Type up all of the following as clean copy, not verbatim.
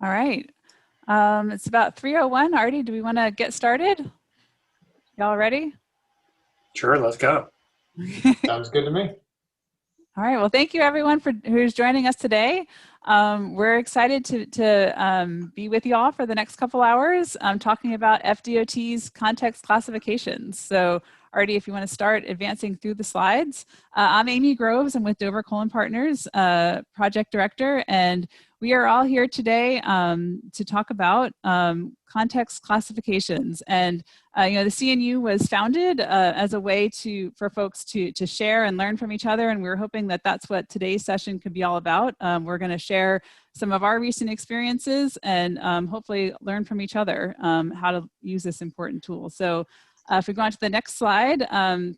All right. It's about 3:01. Artie, do we want to get started? Y'all ready? Sure, let's go. Sounds good to me. All right. Well, thank you everyone for who's joining us today. We're excited to be with you all for the next couple hours talking about FDOT's context classifications. So Artie, if you want to start advancing through the slides. I'm Amy Groves. I'm with Dover Colin Partners, project director, and we are all here today to talk about context classifications. And the CNU was founded as a way for folks to share and learn from each other, and we're hoping that that's what today's session could be all about. We're going to share some of our recent experiences and hopefully learn from each other how to use this important tool. So if we go on to the next slide,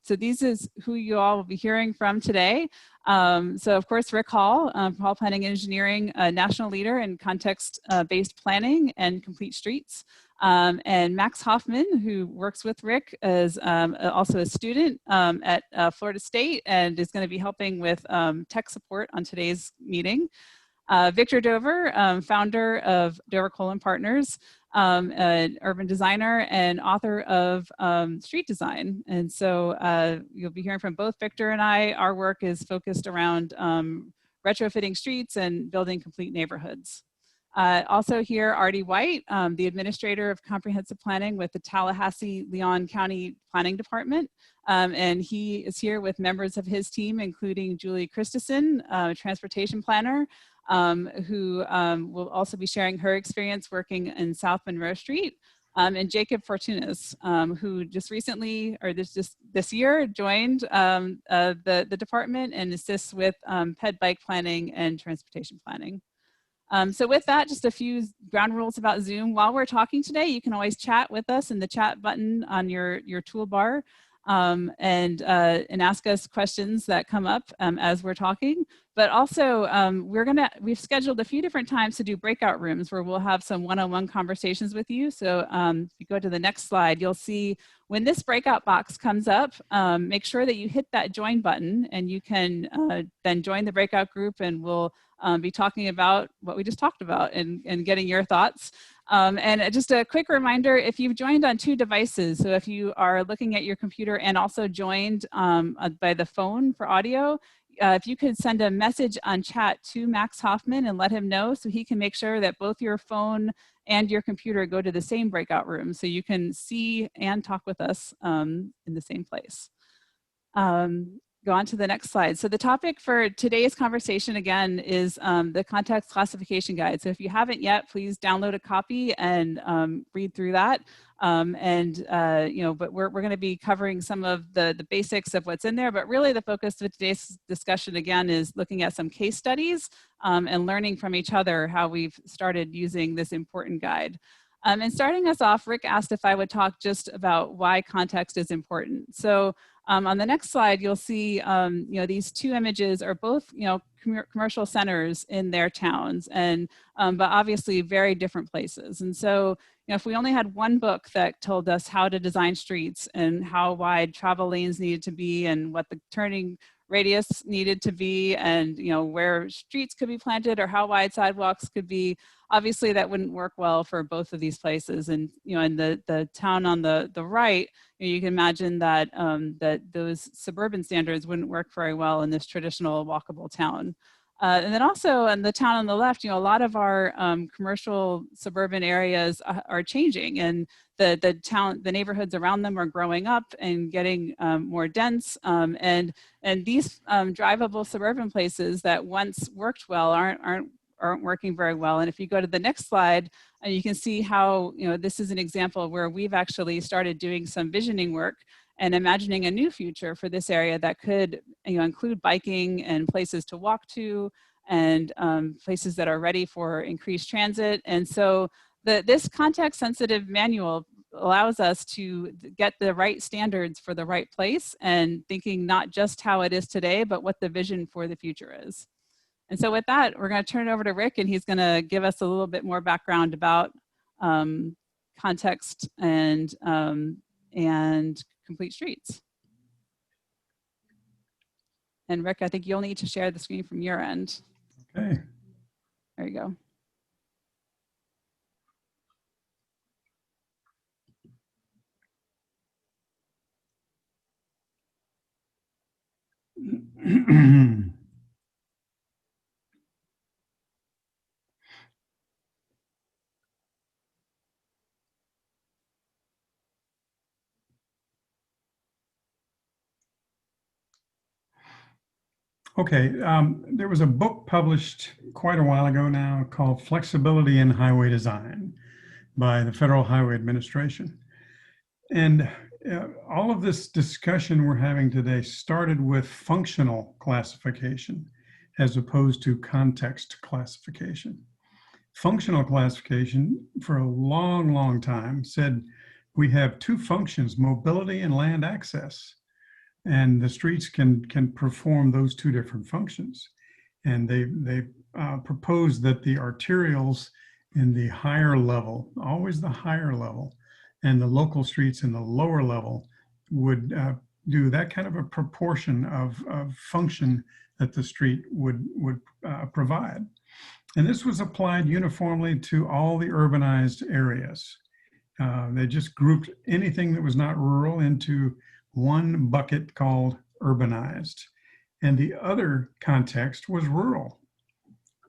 so these is who you all will be hearing from today. So of course, Rick Hall, Hall Planning and Engineering, a national leader in context-based planning and complete streets. And Max Hoffman, who works with Rick, is also a student at Florida State and is going to be helping with tech support on today's meeting. Victor Dover, founder of Dover Colin Partners, an urban designer and author of street design. And so you'll be hearing from both Victor and I. Our work is focused around retrofitting streets and building complete neighborhoods. Also here, Artie White, the Administrator of Comprehensive Planning with the Tallahassee-Leon County Planning Department. And he is here with members of his team, including Julie Christensen, Transportation Planner, who will also be sharing her experience working in South Monroe Street. And Jacob Fortunas, who just recently, or this year, joined the department and assists with ped bike planning and transportation planning. So with that, just a few ground rules about Zoom. While we're talking today, you can always chat with us in the chat button on your toolbar and ask us questions that come up as we're talking. But also, we've scheduled a few different times to do breakout rooms where we'll have some one-on-one conversations with you. So if you go to the next slide, you'll see when this breakout box comes up, make sure that you hit that join button and you can then join the breakout group, and we'll be talking about what we just talked about and getting your thoughts. And just a quick reminder, if you've joined on 2 devices, so if you are looking at your computer and also joined by the phone for audio, if you could send a message on chat to Max Hoffman and let him know so he can make sure that both your phone and your computer go to the same breakout room so you can see and talk with us in the same place. Go on to the next slide. So the topic for today's conversation, again, is the context classification guide. So if you haven't yet, please download a copy and read through that. But we're going to be covering some of the basics of what's in there. But really the focus of today's discussion, again, is looking at some case studies and learning from each other how we've started using this important guide. And starting us off, Rick asked if I would talk just about why context is important. So on the next slide, you'll see, these 2 images are both, commercial centers in their towns, and but obviously very different places. And so, if we only had one book that told us how to design streets and how wide travel lanes needed to be and what the turning radius needed to be and, where streets could be planted or how wide sidewalks could be, obviously that wouldn't work well for both of these places. And, in the town on the right, you can imagine that that those suburban standards wouldn't work very well in this traditional walkable town. And then also in the town on the left, a lot of our commercial suburban areas are changing, and the neighborhoods around them are growing up and getting more dense. And these drivable suburban places that once worked well aren't working very well. And if you go to the next slide, you can see how this is an example where we've actually started doing some visioning work and imagining a new future for this area that could include biking and places to walk to and places that are ready for increased transit. And so this context-sensitive manual allows us to get the right standards for the right place and thinking not just how it is today, but what the vision for the future is. And so with that, we're going to turn it over to Rick, and he's going to give us a little bit more background about context and complete streets. And Rick, I think you'll need to share the screen from your end. Okay. There you go. Okay, there was a book published quite a while ago now called Flexibility in Highway Design by the Federal Highway Administration. And all of this discussion we're having today started with functional classification as opposed to context classification. Functional classification for a long, long time said we have two functions, mobility and land access. And the streets can perform those two different functions. And they proposed that the arterials in the higher level, always the higher level, and the local streets in the lower level would do that kind of a proportion of function that the street would provide. And this was applied uniformly to all the urbanized areas. They just grouped anything that was not rural into one bucket called urbanized, and the other context was rural.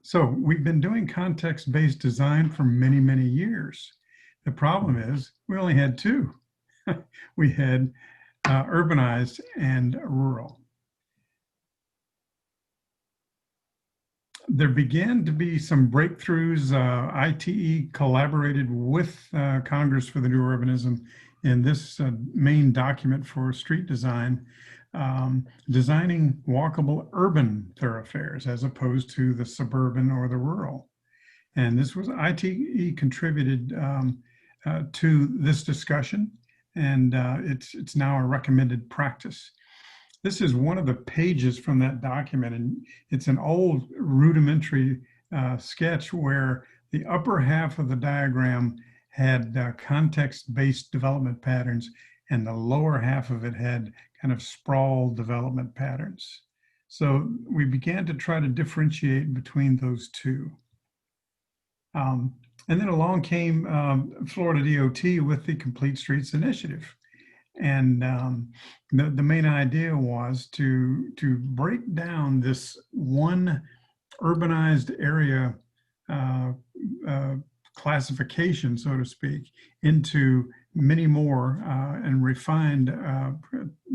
So we've been doing context-based design for many, many years. The problem is we only had two. We had urbanized and rural. There began to be some breakthroughs. ITE collaborated with Congress for the New Urbanism in this main document for street design, designing walkable urban thoroughfares as opposed to the suburban or the rural. And this was ITE contributed to this discussion, and it's now a recommended practice. This is one of the pages from that document, and it's an old rudimentary sketch where the upper half of the diagram had context-based development patterns, and the lower half of it had kind of sprawl development patterns. So we began to try to differentiate between those two. And then along came Florida DOT with the Complete Streets Initiative. And the main idea was to break down this one urbanized area classification, so to speak, into many more and refined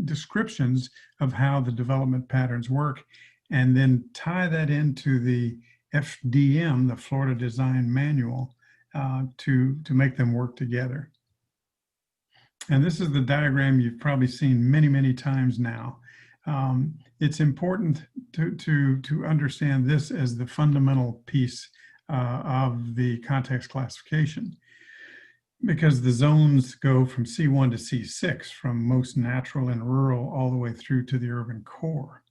descriptions of how the development patterns work, and then tie that into the FDM, the Florida Design Manual, to make them work together. And this is the diagram you've probably seen many, many times now. It's important to understand this as the fundamental piece of the context classification, because the zones go from C1 to C6, from most natural and rural all the way through to the urban core.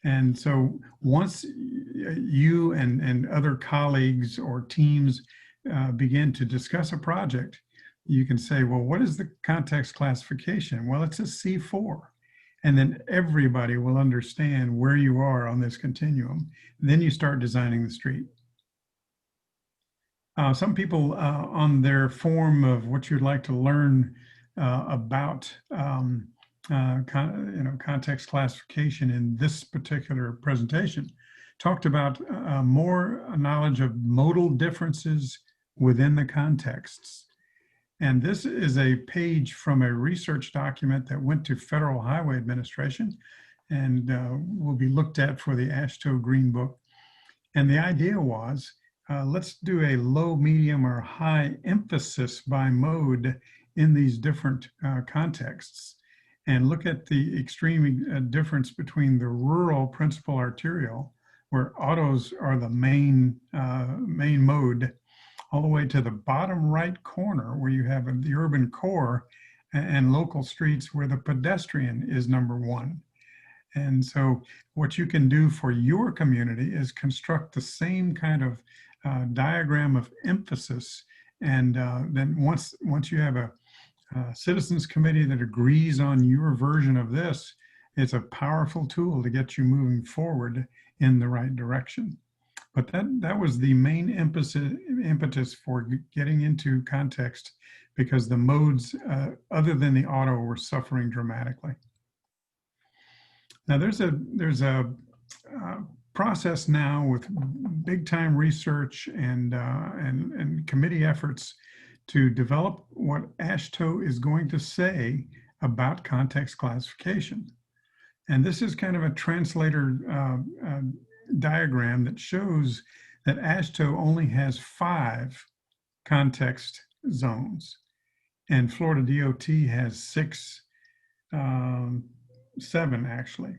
And so once you and other colleagues or teams begin to discuss a project, you can say, well, what is the context classification? Well, it's a C4. And then everybody will understand where you are on this continuum. Then you start designing the street. Some people on their form of what you'd like to learn about context classification in this particular presentation talked about more knowledge of modal differences within the contexts. And this is a page from a research document that went to Federal Highway Administration and will be looked at for the AASHTO Green Book. And the idea was, let's do a low, medium, or high emphasis by mode in these different contexts, and look at the extreme difference between the rural principal arterial, where autos are the main mode, all the way to the bottom right corner where you have the urban core and local streets where the pedestrian is number one. And so what you can do for your community is construct the same kind of diagram of emphasis. And then once you have a citizens committee that agrees on your version of this, it's a powerful tool to get you moving forward in the right direction. But that was the main impetus for getting into context, because the modes other than the auto were suffering dramatically. Now there's a process now with big time research and committee efforts to develop what AASHTO is going to say about context classification. And this is kind of a translator diagram that shows that AASHTO only has 5 context zones, and Florida DOT has 6, 7 actually.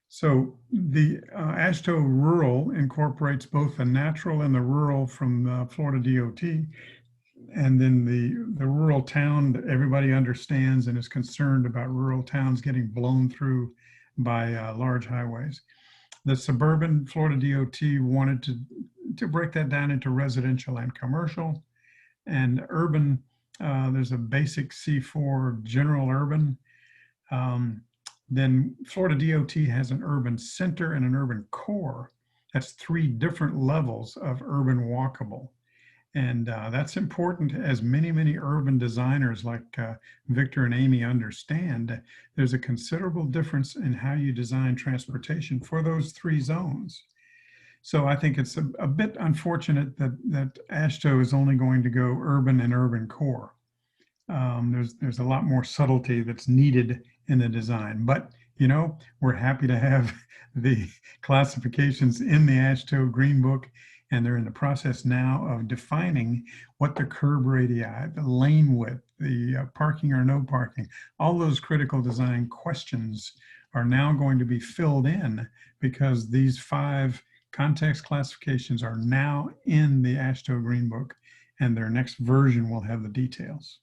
So the AASHTO rural incorporates both the natural and the rural from Florida DOT, and then the rural town that everybody understands and is concerned about rural towns getting blown through by large highways. The suburban Florida DOT wanted to break that down into residential and commercial, and urban, there's a basic C4 general urban. Then Florida DOT has an urban center and an urban core. That's 3 different levels of urban walkable. And that's important, as many urban designers like Victor and Amy understand. There's a considerable difference in how you design transportation for those 3 zones. So I think it's a bit unfortunate that AASHTO is only going to go urban and urban core. There's a lot more subtlety that's needed in the design, but you know, we're happy to have the classifications in the AASHTO Green Book, and they're in the process now of defining what the curb radii, the lane width, the parking or no parking, all those critical design questions are now going to be filled in, because these 5 context classifications are now in the AASHTO Green Book, and their next version will have the details.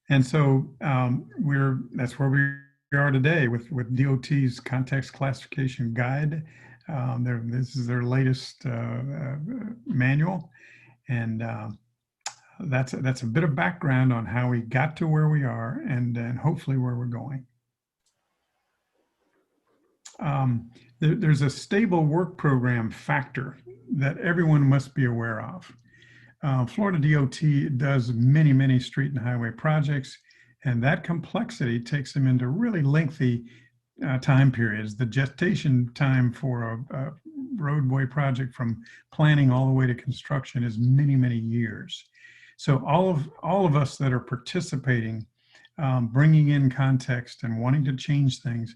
And so that's where we are today with DOT's context classification guide. This is their latest manual, and that's a bit of background on how we got to where we are, and hopefully where we're going. There's a stable work program factor that everyone must be aware of. Florida DOT does many street and highway projects, and that complexity takes them into really lengthy time periods. The gestation time for a roadway project from planning all the way to construction is many years. So all of us that are participating, bringing in context and wanting to change things,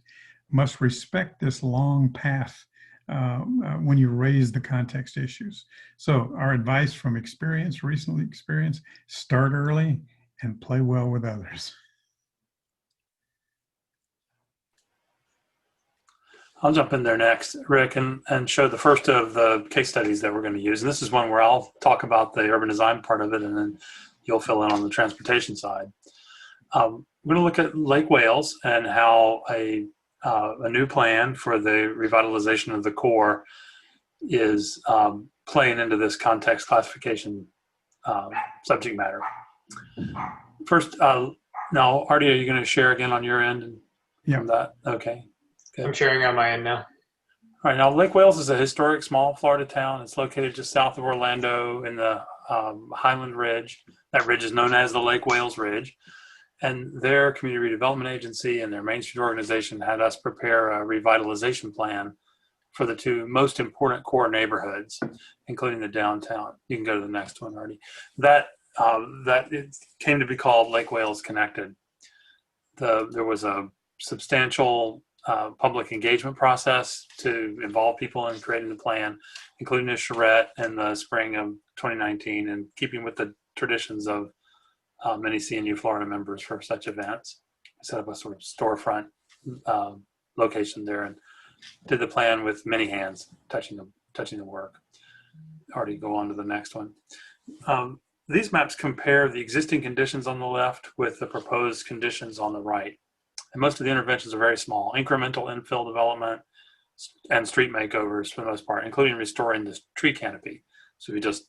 must respect this long path when you raise the context issues. So our advice from experience, recent experience, start early and play well with others. I'll jump in there next, Rick, and show the first of the case studies that we're going to use. And this is one where I'll talk about the urban design part of it, and then you'll fill in on the transportation side. We're going to look at Lake Wales and how a new plan for the revitalization of the core is playing into this context classification subject matter. First, now, Artie, are you going to share again on your end? Yeah. That? Okay. Good. I'm sharing on my end now. All right. Now, Lake Wales is a historic small Florida town. It's located just south of Orlando in the Highland Ridge. That ridge is known as the Lake Wales Ridge. And their community redevelopment agency and their Main Street organization had us prepare a revitalization plan for the 2 most important core neighborhoods, including the downtown. You can go to the next one, Artie. That it came to be called Lake Wales Connected. There was a substantial public engagement process to involve people in creating the plan, including a charrette in the spring of 2019, and keeping with the traditions of many CNU Florida members for such events. I set up a sort of storefront location there and did the plan with many hands touching the work. Already go on to the next one. These maps compare the existing conditions on the left with the proposed conditions on the right. And most of the interventions are very small, incremental infill development and street makeovers for the most part, including restoring the tree canopy. So if you just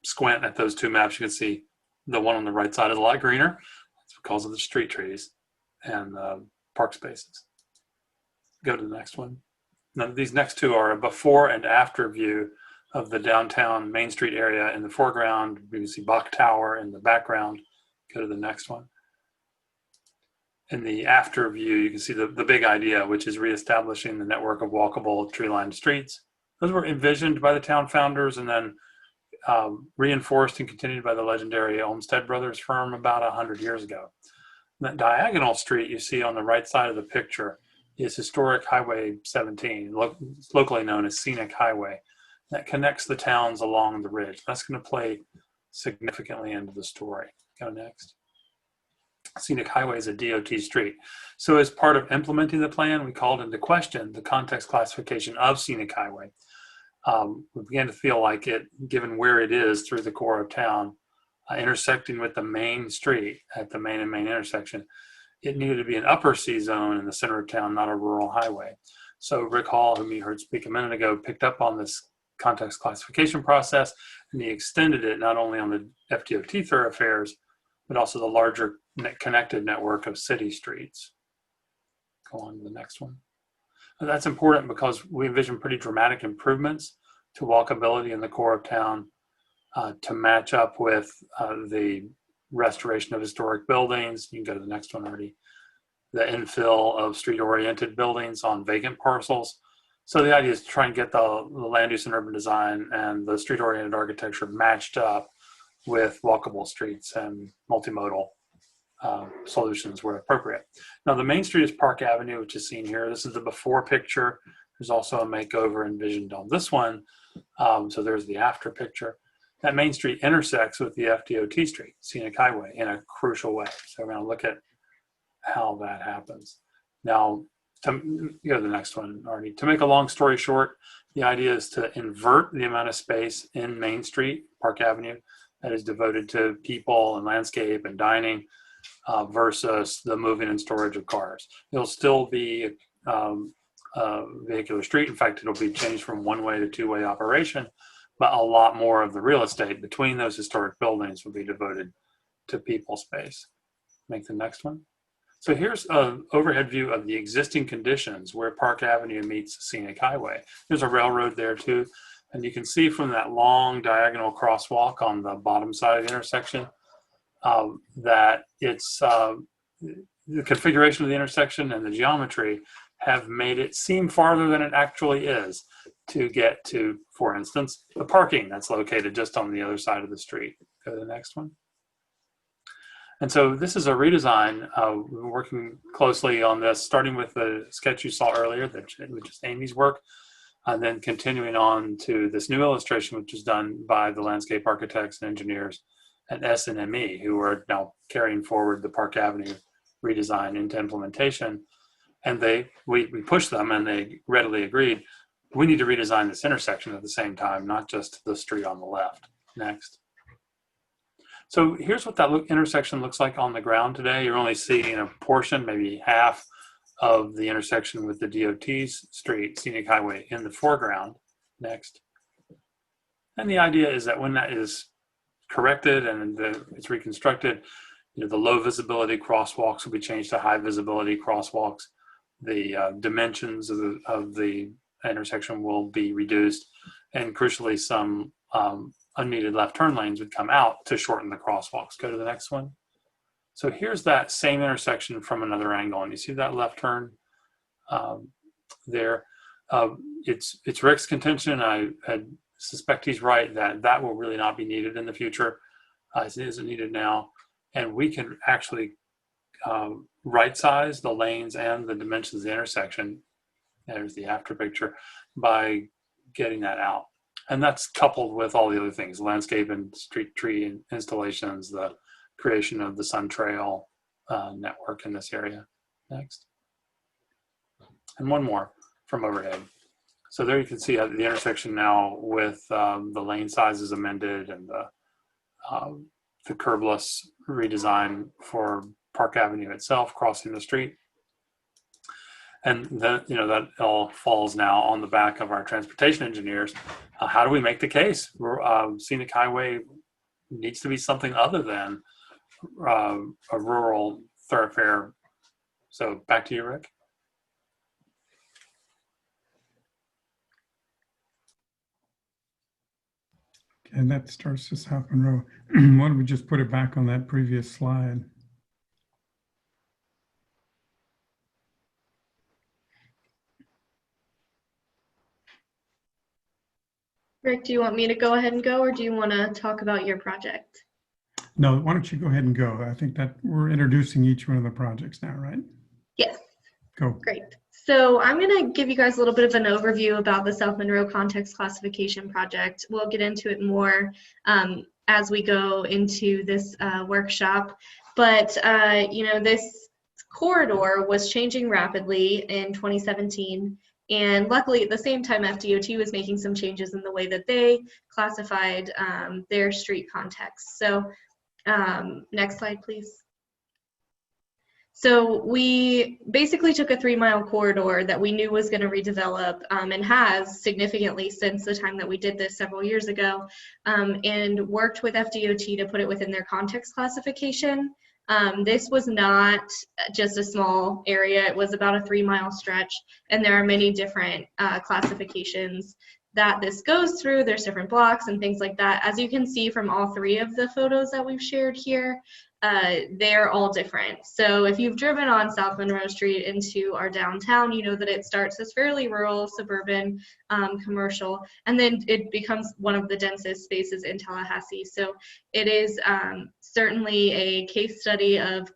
squint at those 2 maps, you can see the one on the right side is a lot greener. It's because of the street trees and park spaces. Go to the next one. Now, these next 2 are a before and after view of the downtown Main Street area in the foreground. You can see Bach Tower in the background. Go to the next one. in the after view, you can see the big idea, which is reestablishing the network of walkable tree-lined streets. Those were envisioned by the town founders and then reinforced and continued by the legendary Olmsted Brothers firm about 100 years ago. That diagonal street you see on the right side of the picture is historic Highway 17, locally known as Scenic Highway, that connects the towns along the ridge. That's going to play significantly into the story. Go next. Scenic Highway is a DOT street. So as part of implementing the plan, we called into question the context classification of Scenic Highway. We began to feel like it, given where it is through the core of town, intersecting with the main street at the main and main intersection, it needed to be an upper C zone in the center of town, not a rural highway. So Rick Hall, whom you heard speak a minute ago, picked up on this context classification process, and he extended it not only on the FDOT thoroughfares, but also the larger connected network of city streets. Go on to the next one. And that's important because we envision pretty dramatic improvements to walkability in the core of town to match up with the restoration of historic buildings. You can go to the next one already. The infill of street-oriented buildings on vacant parcels. So the idea is to try and get the land use and urban design and the street-oriented architecture matched up with walkable streets and multimodal solutions where appropriate. Now the main street is Park Avenue, which is seen here. This is the before picture. There's also a makeover envisioned on this one. So there's the after picture. That main street intersects with the FDOT street, Scenic Highway, in a crucial way. So we're going to look at how that happens. Now, to go to the next one, Artie. To make a long story short, the idea is to invert the amount of space in Main Street, Park Avenue, that is devoted to people and landscape and dining versus the moving and storage of cars. It'll still be a vehicular street. In fact, it'll be changed from one-way to two-way operation, but a lot more of the real estate between those historic buildings will be devoted to people space. Make the next one. So here's an overhead view of the existing conditions where Park Avenue meets Scenic Highway. There's a railroad there too. And you can see from that long diagonal crosswalk on the bottom side of the intersection that it's the configuration of the intersection and the geometry have made it seem farther than it actually is to get to, for instance, the parking that's located just on the other side of the street. Go to the next one. And so this is a redesign. We've been working closely on this, starting with the sketch you saw earlier, which is Amy's work, and then continuing on to this new illustration, which is done by the landscape architects and engineers at SNME, who are now carrying forward the Park Avenue redesign into implementation. And we pushed them, and they readily agreed, we need to redesign this intersection at the same time, not just the street on the left. Next. So here's what that intersection looks like on the ground today. You're only seeing a portion, maybe half of the intersection with the DOT's street, Scenic Highway, in the foreground. Next. And the idea is that when that is corrected and it's reconstructed, the low visibility crosswalks will be changed to high visibility crosswalks. The dimensions of the intersection will be reduced, and crucially, some unneeded left turn lanes would come out to shorten the crosswalks. Go to the next one. So here's that same intersection from another angle, and you see that left turn there. It's Rick's contention, and I suspect he's right, that will really not be needed in the future, as it isn't needed now, and we can actually right size the lanes and the dimensions of the intersection. There's the after picture, by getting that out. And that's coupled with all the other things, landscape and street tree installations, the creation of the Sun Trail network in this area. Next. And one more from overhead. So there you can see the intersection now with the lane sizes amended and the curbless redesign for Park Avenue itself, crossing the street. And then, that all falls now on the back of our transportation engineers. How do we make the case? Scenic Highway needs to be something other than a rural thoroughfare. So back to you, Rick. And that starts us out in row. Why don't we just put it back on that previous slide? Rick, do you want me to go ahead and go, or do you want to talk about your project? No, why don't you go ahead and go? I think that we're introducing each one of the projects now, right? Yes. Go. Great. So I'm going to give you guys a little bit of an overview about the South Monroe Context Classification Project. We'll get into it more as we go into this workshop. But, you know, this corridor was changing rapidly in 2017. And luckily, at the same time, FDOT was making some changes in the way that they classified their street context. So next slide, please. So we basically took a 3-mile corridor that we knew was going to redevelop and has significantly since the time that we did this several years ago, and worked with FDOT to put it within their context classification. This was not just a small area, it was about a 3-mile stretch, and there are many different classifications that this goes through. There's different blocks and things like that. As you can see from all 3 of the photos that we've shared here, they're all different. So if you've driven on South Monroe Street into our downtown, you know that it starts as fairly rural, suburban, commercial, and then it becomes one of the densest spaces in Tallahassee. So it is certainly a case study of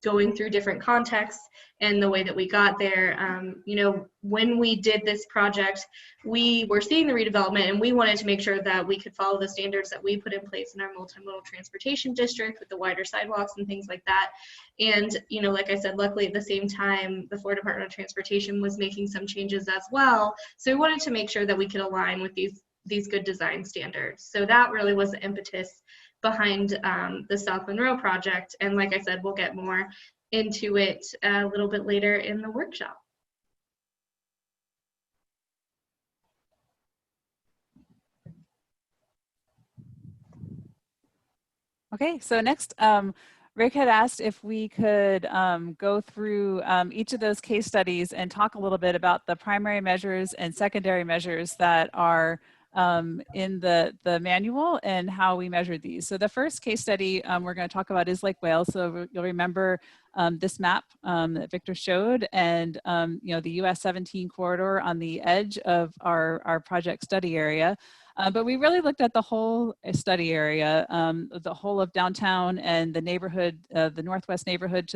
going through different contexts and the way that we got there. You know, when we did this project, we were seeing the redevelopment and we wanted to make sure that we could follow the standards that we put in place in our multimodal transportation district with the wider sidewalks and things like that. And, you know, like I said, luckily at the same time, the Florida Department of Transportation was making some changes as well. So we wanted to make sure that we could align with these good design standards. So that really was the impetus behind the South Monroe project. And like I said, we'll get more into it a little bit later in the workshop. Okay, so next, Rick had asked if we could go through each of those case studies and talk a little bit about the primary measures and secondary measures that are in the manual and how we measured these. So the first case study we're going to talk about is Lake Wales. So you'll remember this map that Victor showed, and you know, the US 17 corridor on the edge of our project study area. But we really looked at the whole study area, the whole of downtown and the neighborhood, the northwest neighborhood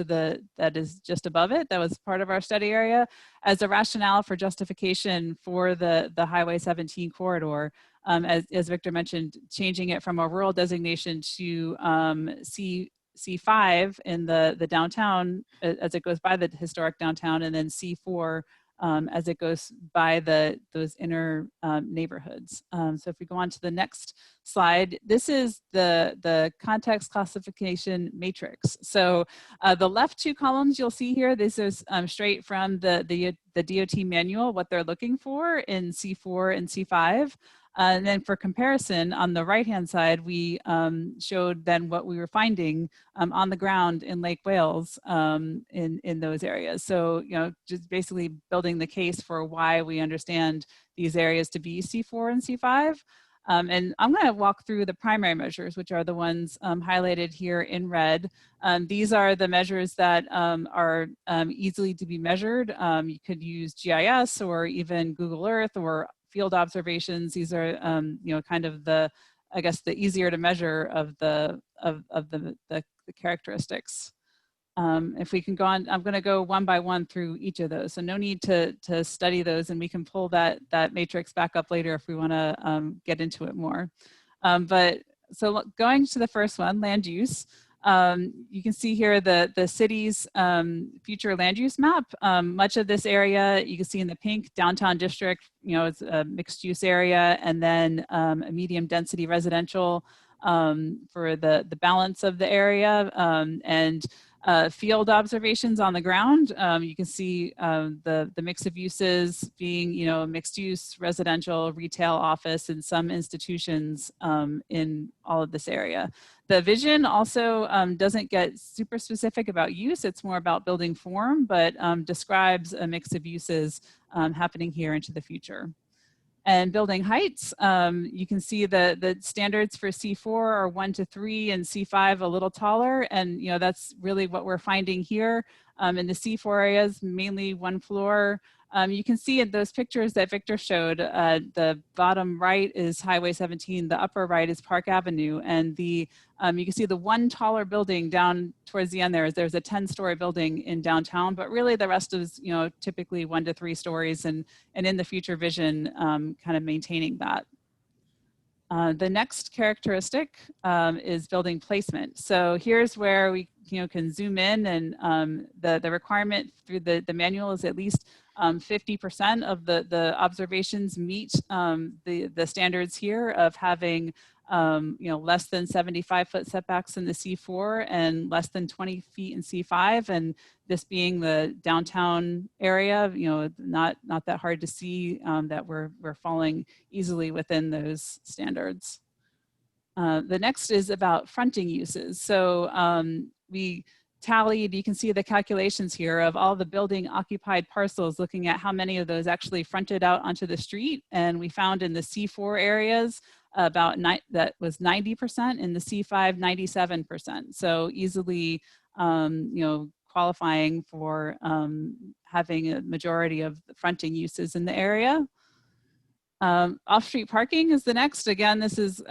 that is just above it. That was part of our study area as a rationale for justification for the Highway 17 corridor. As Victor mentioned, changing it from a rural designation to C5 in the downtown as it goes by the historic downtown, and then C4 as it goes by those inner neighborhoods. So if we go on to the next slide, this is the context classification matrix. So the left 2 columns you'll see here, this is straight from the DOT manual, what they're looking for in C4 and C5. And then for comparison, on the right-hand side, we showed then what we were finding on the ground in Lake Wales in those areas. So, you know, just basically building the case for why we understand these areas to be C4 and C5. And I'm going to walk through the primary measures, which are the ones highlighted here in red. These are the measures that are easily to be measured. You could use GIS or even Google Earth or field observations. These are, you know, kind of I guess the easier to measure of the characteristics. If we can go on, I'm going to go one by one through each of those. So no need to study those, and we can pull that matrix back up later if we want to get into it more. But so going to the first one, land use. You can see here the city's future land use map. Much of this area you can see in the pink, downtown district, you know, it's a mixed use area, and then a medium density residential for the balance of the area, and field observations on the ground. You can see the mix of uses being, you know, mixed use, residential, retail, office, and some institutions in all of this area. The vision also doesn't get super specific about use. It's more about building form, but describes a mix of uses happening here into the future. And building heights, you can see the standards for C4 are 1 to 3 and C5 a little taller. And, you know, that's really what we're finding here in the C4 areas, mainly 1 floor You can see in those pictures that Victor showed, the bottom right is Highway 17, the upper right is Park Avenue, and you can see the one taller building down towards the end there's a 10-story building in downtown, but really the rest is, typically 1 to 3 stories, and in the future vision, kind of maintaining that. The next characteristic is building placement. So here's where we can zoom in, and the requirement through the manual is at least 50% of the observations meet the standards here of having less than 75-foot setbacks in the C4 and less than 20 feet in C5, and this being the downtown area, not that hard to see that we're falling easily within those standards. The next is about fronting uses. So we tallied, you can see the calculations here of all the building occupied parcels, looking at how many of those actually fronted out onto the street. And we found in the C4 areas that was 90%, in the C5, 97%. So easily, qualifying for having a majority of the fronting uses in the area. Off-street parking is the next. Again, this is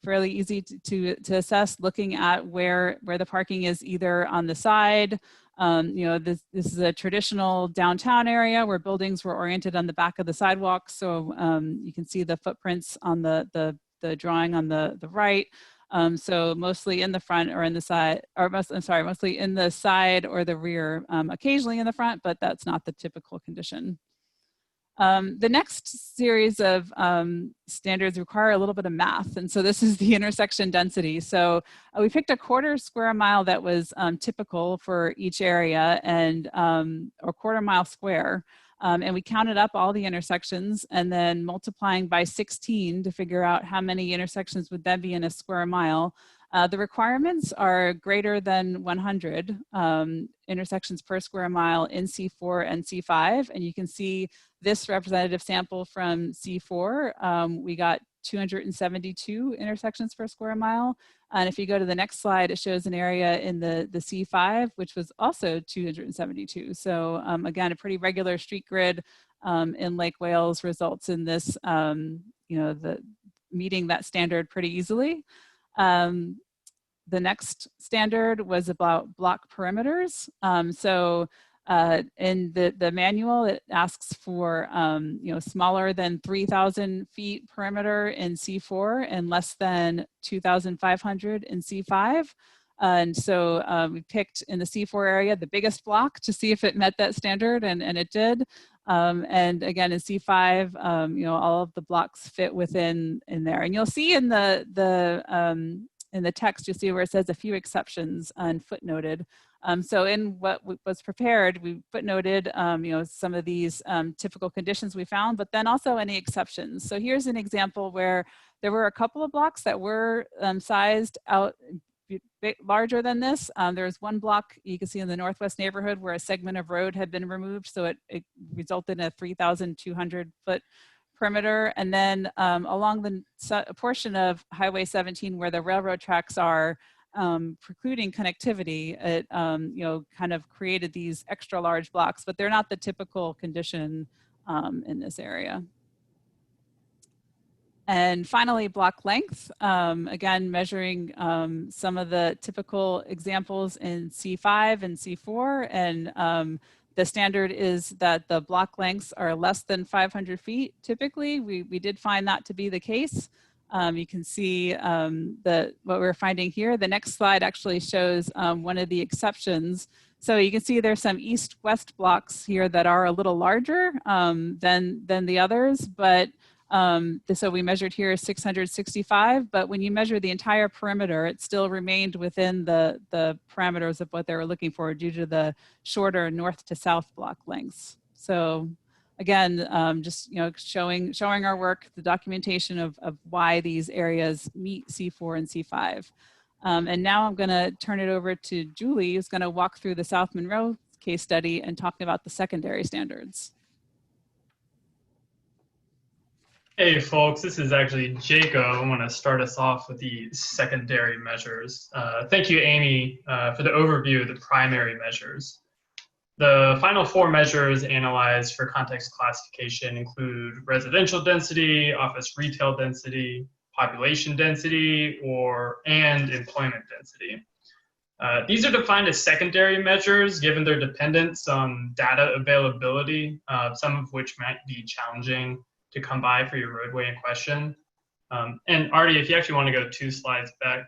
fairly easy to assess, looking at where the parking is either on the side. This is a traditional downtown area where buildings were oriented on the back of the sidewalk. So you can see the footprints on the drawing on the right. So mostly in the front or in the side, or mostly in the side or the rear, occasionally in the front, but that's not the typical condition. The next series of standards require a little bit of math. And so this is the intersection density. So we picked a 1/4 square mile that was typical for each area, and or 1/4 mile square. And we counted up all the intersections and then multiplying by 16 to figure out how many intersections would then be in a square mile. The requirements are greater than 100 intersections per square mile in C4 and C5. And you can see this representative sample from C4. We got 272 intersections per square mile. And if you go to the next slide, it shows an area in the C5, which was also 272. So again, a pretty regular street grid in Lake Wales results in this, meeting that standard pretty easily. The next standard was about block perimeters. In the manual, it asks for smaller than 3,000 feet perimeter in C4 and less than 2,500 in C5. And so we picked in the C4 area the biggest block to see if it met that standard, and it did. And again, in C5, all of the blocks fit within there. And you'll see in the text, you'll see where it says a few exceptions and footnoted. So in what was prepared, we footnoted, some of these typical conditions we found, but then also any exceptions. So here's an example where there were a couple of blocks that were sized out larger than this. There was one block you can see in the northwest neighborhood where a segment of road had been removed, so it resulted in a 3,200 foot perimeter. And then along the portion of Highway 17 where the railroad tracks are precluding connectivity, it kind of created these extra large blocks, but they're not the typical condition in this area. And finally, block length, again, measuring some of the typical examples in C5 and C4. And the standard is that the block lengths are less than 500 feet. Typically, we did find that to be the case. You can see what we're finding here. The next slide actually shows one of the exceptions. So you can see there's some east-west blocks here that are a little larger than the others, but so we measured here 665, but when you measure the entire perimeter, it still remained within the parameters of what they were looking for due to the shorter north to south block lengths. So again, just showing our work, the documentation of why these areas meet C4 and C5. And now I'm going to turn it over to Julie, who's going to walk through the South Monroe case study and talk about the secondary standards. Hey folks, this is actually Jacob. I want to start us off with the secondary measures. Thank you, Amy, for the overview of the primary measures. The final 4 measures analyzed for context classification include residential density, office retail density, population density, and employment density. These are defined as secondary measures given their dependence on data availability, some of which might be challenging to come by for your roadway in question. And Artie, if you actually want to go 2 slides back,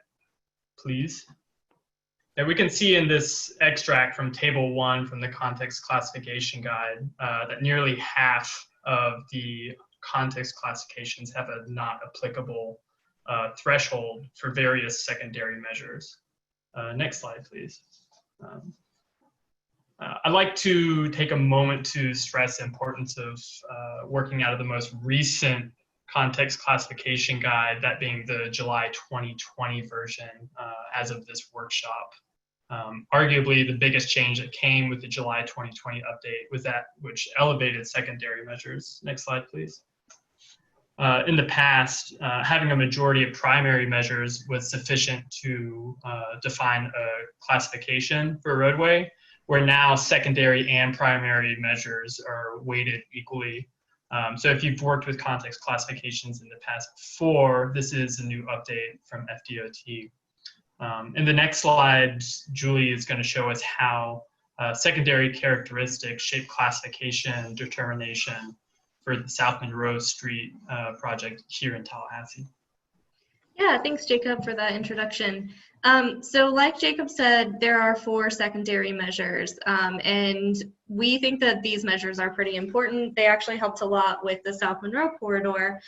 please. And we can see in this extract from Table 1 from the Context Classification Guide that nearly half of the context classifications have a not applicable threshold for various secondary measures. Next slide, please. I'd like to take a moment to stress the importance of working out of the most recent context classification guide, that being the July 2020 version as of this workshop. Arguably, the biggest change that came with the July 2020 update was that which elevated secondary measures. Next slide, please. In the past, having a majority of primary measures was sufficient to define a classification for a roadway, where now secondary and primary measures are weighted equally. So if you've worked with context classifications in the past before, this is a new update from FDOT. In the next slide, Julie is going to show us how secondary characteristics shape classification determination for the South Monroe Street project here in Tallahassee. Yeah, thanks, Jacob, for that introduction. So like Jacob said, there are 4 secondary measures, and we think that these measures are pretty important. They actually helped a lot with the South Monroe corridor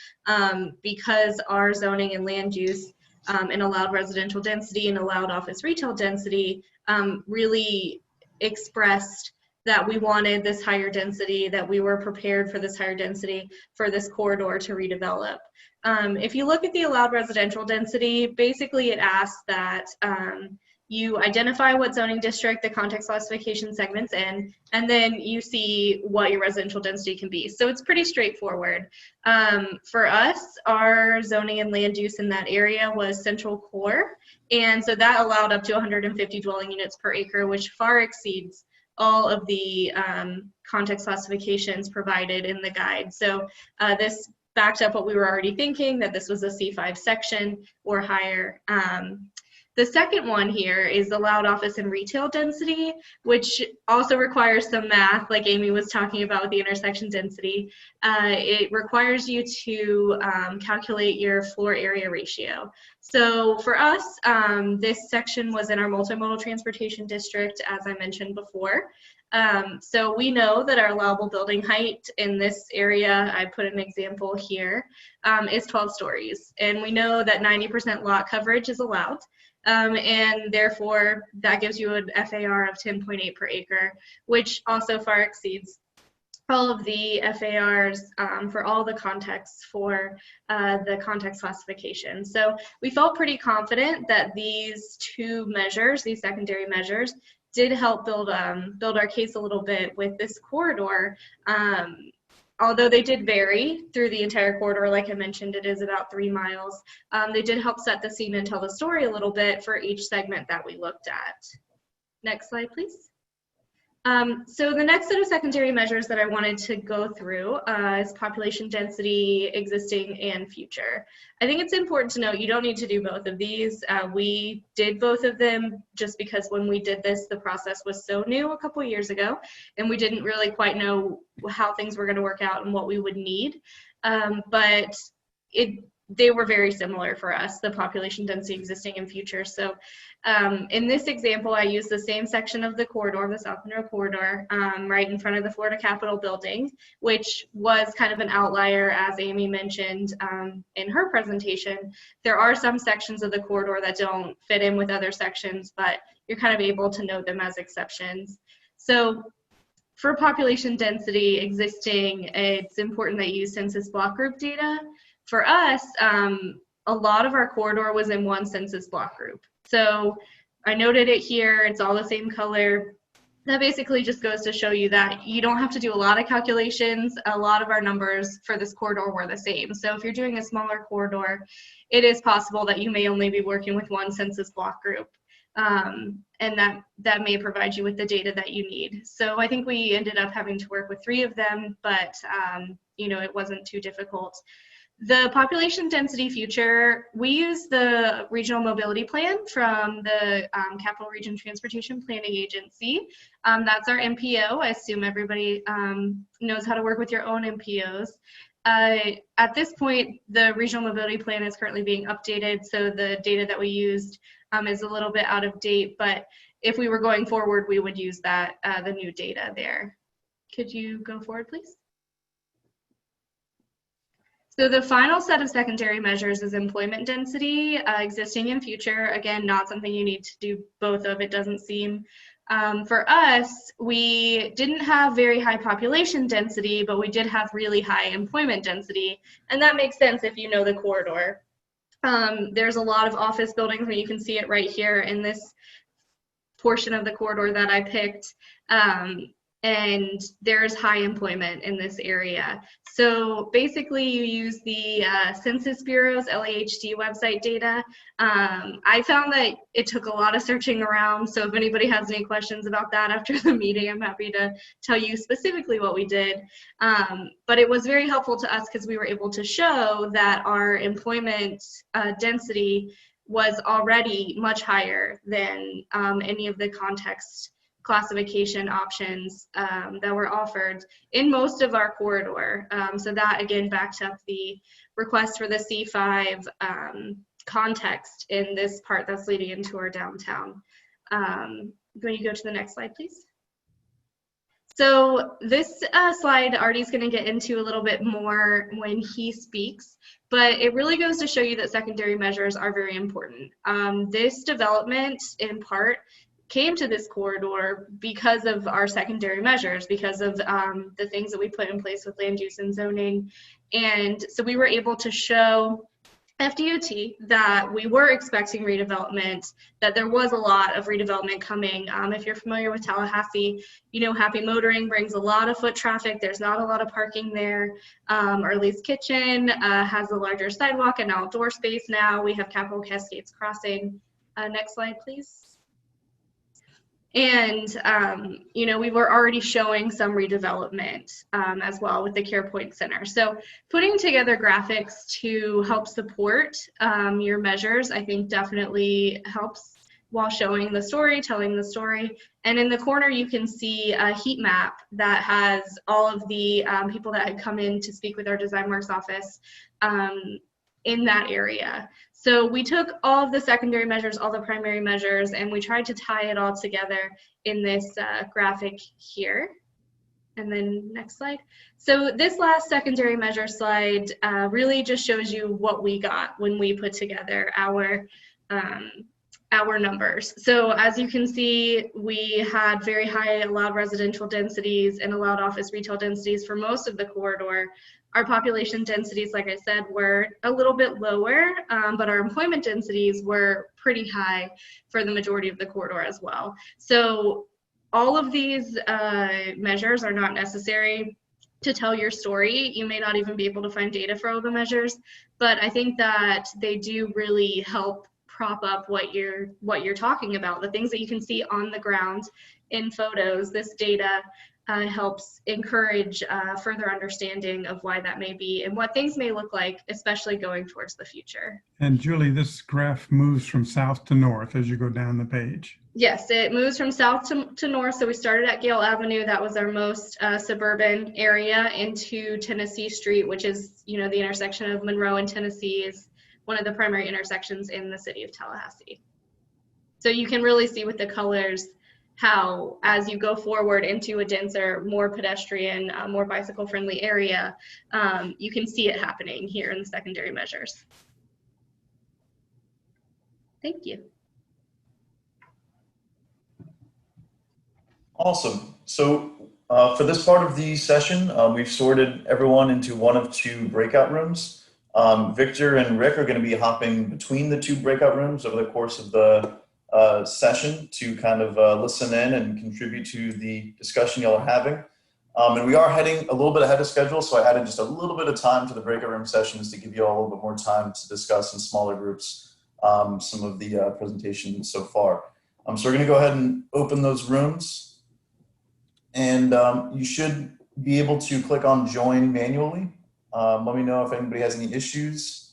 because our zoning and land use and allowed residential density and allowed office retail density really expressed that we wanted this higher density, that we were prepared for this higher density for this corridor to redevelop. If you look at the allowed residential density, basically it asks that you identify what zoning district the context classification segment's in, and then you see what your residential density can be. So it's pretty straightforward. For us, our zoning and land use in that area was central core, and so that allowed up to 150 dwelling units per acre, which far exceeds all of the context classifications provided in the guide. So this backed up what we were already thinking, that this was a C5 section or higher. The second one here is allowed office and retail density, which also requires some math, like Amy was talking about with the intersection density. It requires you to calculate your floor area ratio. So for us, this section was in our multimodal transportation district, as I mentioned before. So we know that our allowable building height in this area, I put an example here, is 12 stories. And we know that 90% lot coverage is allowed. And therefore, that gives you an FAR of 10.8 per acre, which also far exceeds all of the FARs for all the contexts for the context classification. So we felt pretty confident that these 2 measures, these secondary measures, did help build our case a little bit with this corridor. Although they did vary through the entire corridor, like I mentioned, it is about 3 miles. They did help set the scene and tell the story a little bit for each segment that we looked at. Next slide, please. So the next set of secondary measures that I wanted to go through is population density, existing and future. I think it's important to note you don't need to do both of these. We did both of them just because when we did this, the process was so new a couple years ago, and we didn't really quite know how things were going to work out and what we would need. But they were very similar for us, the population density, existing and future. So in this example, I used the same section of the corridor, the South Monroe corridor, right in front of the Florida Capitol building, which was kind of an outlier, as Amy mentioned in her presentation. There are some sections of the corridor that don't fit in with other sections, but you're kind of able to note them as exceptions. So for population density existing, it's important that you use census block group data. For us, a lot of our corridor was in one census block group. So I noted it here, it's all the same color. That basically just goes to show you that you don't have to do a lot of calculations. A lot of our numbers for this corridor were the same. So if you're doing a smaller corridor, it is possible that you may only be working with one census block group. and that may provide you with the data that you need. So I think we ended up having to work with 3 of them, but you know, it wasn't too difficult. The population density future, we use the regional mobility plan from the Capital Region Transportation Planning Agency. That's our MPO. I assume everybody knows how to work with your own MPOs. At this point, the regional mobility plan is currently being updated, so the data that we used is a little bit out of date, but if we were going forward, we would use that, the new data there. Could you go forward, please? So the final set of secondary measures is employment density, existing and future. Again, not something you need to do both of, it doesn't seem. For us, we didn't have very high population density, but we did have really high employment density. And that makes sense if you know the corridor. There's a lot of office buildings, and you can see it right here in this portion of the corridor that I picked. And there's high employment in this area. So basically you use the Census Bureau's LAHD website data. I found that it took a lot of searching around, so if anybody has any questions about that after the meeting, I'm happy to tell you specifically what we did. But it was very helpful to us because we were able to show that our employment density was already much higher than any of the context classification options that were offered in most of our corridor. So that again backed up the request for the C5 context in this part that's leading into our downtown. Can you go to the next slide, please? So this slide Artie's going to get into a little bit more when he speaks, but it really goes to show you that secondary measures are very important. This development in part came to this corridor because of our secondary measures, because of the things that we put in place with land use and zoning. And so we were able to show FDOT that we were expecting redevelopment, that there was a lot of redevelopment coming. If you're familiar with Tallahassee, you know Happy Motoring brings a lot of foot traffic. There's not a lot of parking there. Arlie's Kitchen has a larger sidewalk and outdoor space now. We have Capitol Cascades Crossing. Next slide, please. And, you know, we were already showing some redevelopment as well with the CarePoint Center. So putting together graphics to help support your measures, I think definitely helps while showing the story, telling the story. And in the corner, you can see a heat map that has all of the people that had come in to speak with our Design Works office in that area. So we took all of the secondary measures, all the primary measures, and we tried to tie it all together in this graphic here. And then next slide. So this last secondary measure slide really just shows you what we got when we put together our numbers. So as you can see, we had very high allowed residential densities and allowed office retail densities for most of the corridor. Our population densities, like I said, were a little bit lower, but our employment densities were pretty high for the majority of the corridor as well. So all of these measures are not necessary to tell your story. You may not even be able to find data for all the measures, but I think that they do really help prop up what you're talking about, the things that you can see on the ground in photos. This data helps encourage further understanding of why that may be and what things may look like, especially going towards the future. And Julie, this graph moves from south to north as you go down the page. Yes, it moves from south to north. So we started at Gale Avenue. That was our most suburban area, into Tennessee Street, which is, you know, the intersection of Monroe and Tennessee is one of the primary intersections in the city of Tallahassee. So you can really see with the colors how, as you go forward into a denser, more pedestrian, more bicycle friendly area, you can see it happening here in the secondary measures. Thank you. Awesome. So for this part of the session, we've sorted everyone into one of 2 breakout rooms. Victor and Rick are going to be hopping between the 2 breakout rooms over the course of the session to kind of listen in and contribute to the discussion y'all are having. And we are heading a little bit ahead of schedule, so I added just a little bit of time to the breakout room sessions to give you all a little bit more time to discuss in smaller groups some of the presentations so far. So we're going to go ahead and open those rooms. And you should be able to click on join manually. Let me know if anybody has any issues.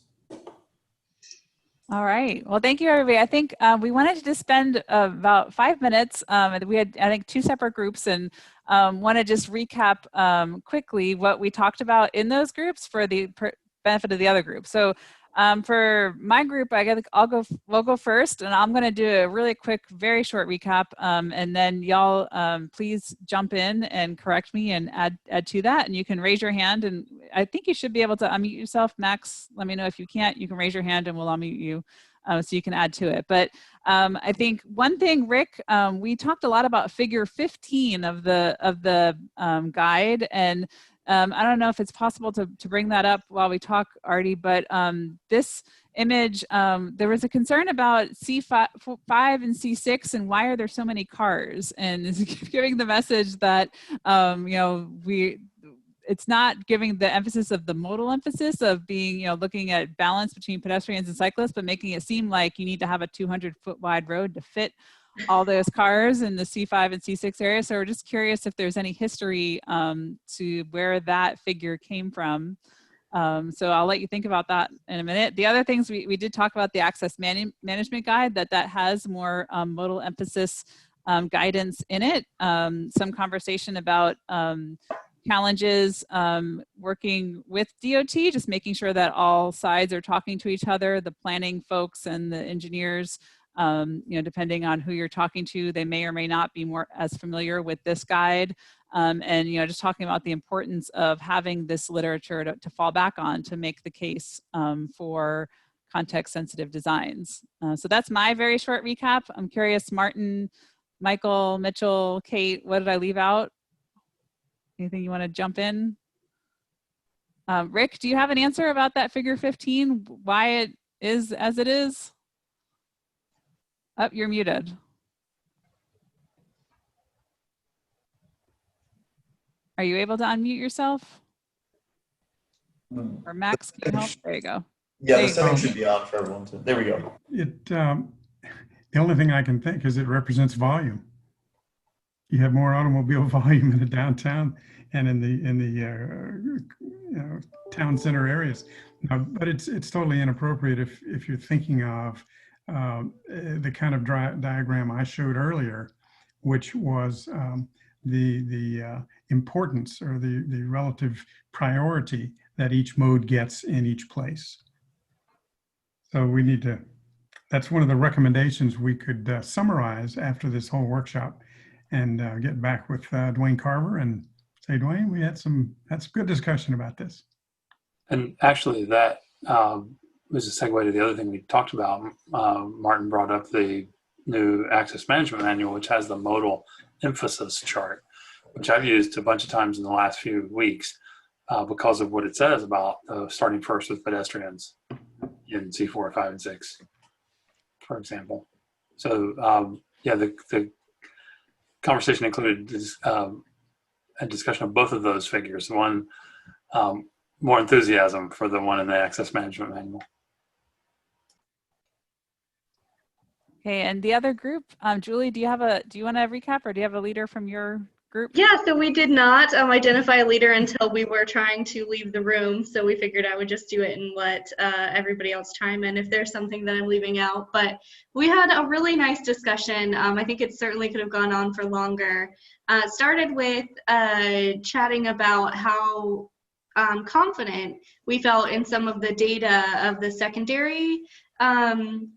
All right. Well, thank you, everybody. I think we wanted to just spend about 5 minutes. We had, I think, 2 separate groups, and want to just recap quickly what we talked about in those groups for the benefit of the other group. So for my group, we'll go first, and I'm going to do a really quick, very short recap, and then y'all please jump in and correct me and add to that. And you can raise your hand, and I think you should be able to unmute yourself. Max, let me know if you can't. You can raise your hand, and we'll unmute you so you can add to it. But I think one thing, Rick, we talked a lot about figure 15 of the guide, and I don't know if it's possible to bring that up while we talk, Artie, but this image, there was a concern about C5 and C6 and why are there so many cars? And it's giving the message that, you know, it's not giving the emphasis of the modal emphasis of being, you know, looking at balance between pedestrians and cyclists, but making it seem like you need to have a 200-foot wide road to fit all those cars in the C5 and C6 area. So we're just curious if there's any history to where that figure came from. So I'll let you think about that in a minute. The other things we did talk about the access management guide, that has more modal emphasis guidance in it. Some conversation about challenges working with DOT, just making sure that all sides are talking to each other, the planning folks and the engineers. You know, depending on who you're talking to, they may or may not be as familiar with this guide. And, you know, just talking about the importance of having this literature to fall back on to make the case for context-sensitive designs. So that's my very short recap. I'm curious, Martin, Michael, Mitchell, Kate, what did I leave out? Anything you want to jump in? Rick, do you have an answer about that figure 15, why it is as it is? Oh, you're muted. Are you able to unmute yourself? Or Max, can you help? There you go. Yeah, the setting should be on for everyone to. There we go. The only thing I can think is it represents volume. You have more automobile volume in the downtown and in the you know, town center areas. But it's totally inappropriate if you're thinking of the kind of diagram I showed earlier, which was the importance or the relative priority that each mode gets in each place. So we need to, that's one of the recommendations we could summarize after this whole workshop and get back with Dwayne Carver and say, Dwayne, that's some good discussion about this. And actually that was a segue to the other thing we talked about. Martin brought up the new access management manual, which has the modal emphasis chart, which I've used a bunch of times in the last few weeks because of what it says about starting first with pedestrians in C4, 5, and 6, for example. So yeah, the conversation included a discussion of both of those figures. One, more enthusiasm for the one in the access management manual. Okay, and the other group, Julie, do you want to recap, or do you have a leader from your group? Yeah, so we did not identify a leader until we were trying to leave the room. So we figured I would just do it and let everybody else chime in if there's something that I'm leaving out. But we had a really nice discussion. I think it certainly could have gone on for longer. Started with chatting about how confident we felt in some of the data of the secondary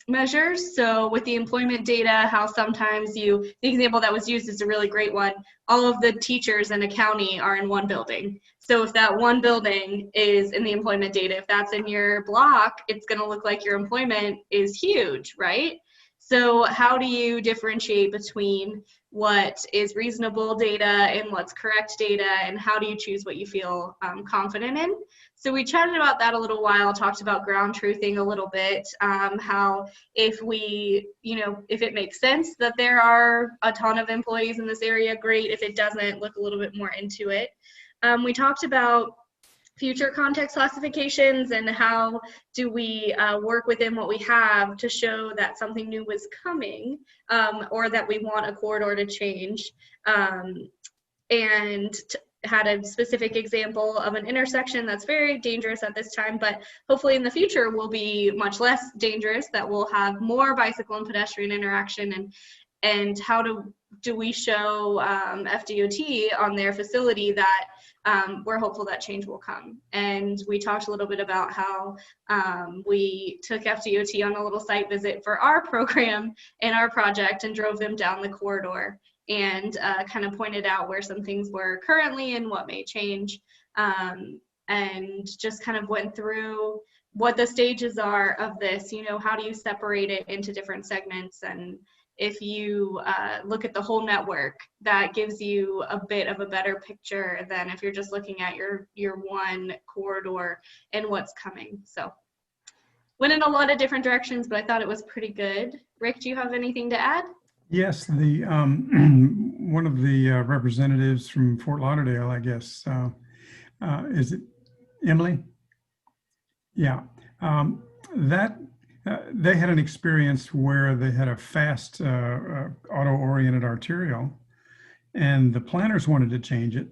measures. So with the employment data, how sometimes the example that was used is a really great one. All of the teachers in a county are in one building. So if that one building is in the employment data, if that's in your block, it's going to look like your employment is huge, right? So how do you differentiate between what is reasonable data and what's correct data, and how do you choose what you feel confident in? So we chatted about that a little while, talked about ground truthing a little bit, how if it makes sense that there are a ton of employees in this area, great. If it doesn't, look a little bit more into it. We talked about future context classifications and how do we work within what we have to show that something new was coming, or that we want a corridor to change. And had a specific example of an intersection that's very dangerous at this time, but hopefully in the future will be much less dangerous, that we'll have more bicycle and pedestrian interaction. And how do we show FDOT on their facility that we're hopeful that change will come. And we talked a little bit about how we took FDOT on a little site visit for our program and our project and drove them down the corridor and kind of pointed out where some things were currently and what may change, and just kind of went through what the stages are of this. You know, how do you separate it into different segments? And if you look at the whole network, that gives you a bit of a better picture than if you're just looking at your one corridor and what's coming. So went in a lot of different directions, but I thought it was pretty good. Rick, do you have anything to add? Yes, the one of the representatives from Fort Lauderdale, I guess, is it Emily? Yeah, that they had an experience where they had a fast auto-oriented arterial, and the planners wanted to change it,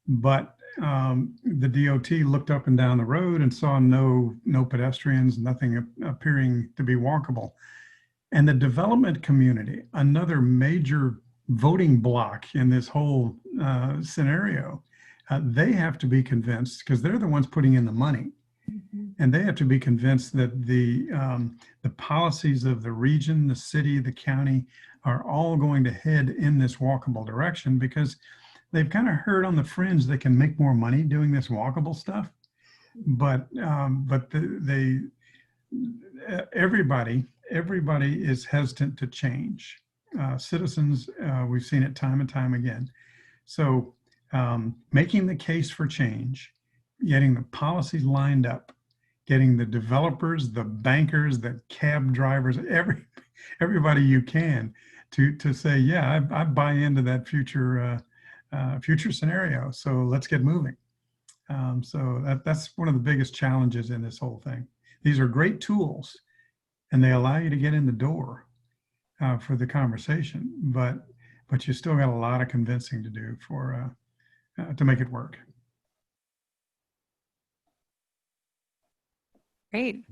but the DOT looked up and down the road and saw no pedestrians, nothing appearing to be walkable. And the development community, another major voting bloc in this whole scenario, they have to be convinced, because they're the ones putting in the money, and they have to be convinced that the policies of the region, the city, the county are all going to head in this walkable direction, because they've kind of heard on the fringe they can make more money doing this walkable stuff, but everybody is hesitant to change. Citizens, we've seen it time and time again. So making the case for change, getting the policies lined up, getting the developers, the bankers, the cab drivers, everybody you can to say, yeah, I buy into that future scenario. So let's get moving. So that's one of the biggest challenges in this whole thing. These are great tools, and they allow you to get in the door for the conversation, but you still got a lot of convincing to do to make it work. Great.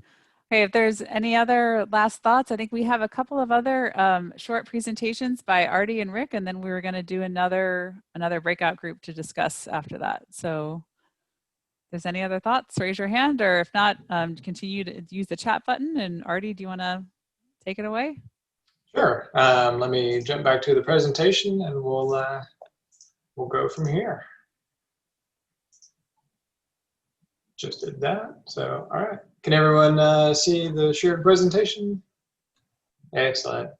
Okay, if there's any other last thoughts, I think we have a couple of other short presentations by Artie and Rick, and then we were going to do another breakout group to discuss after that. So if there's any other thoughts, raise your hand, or if not, continue to use the chat button. And Artie, do you want to take it away? Sure. Let me jump back to the presentation, and we'll go from here. Just did that. So, all right. Can everyone see the shared presentation? Excellent.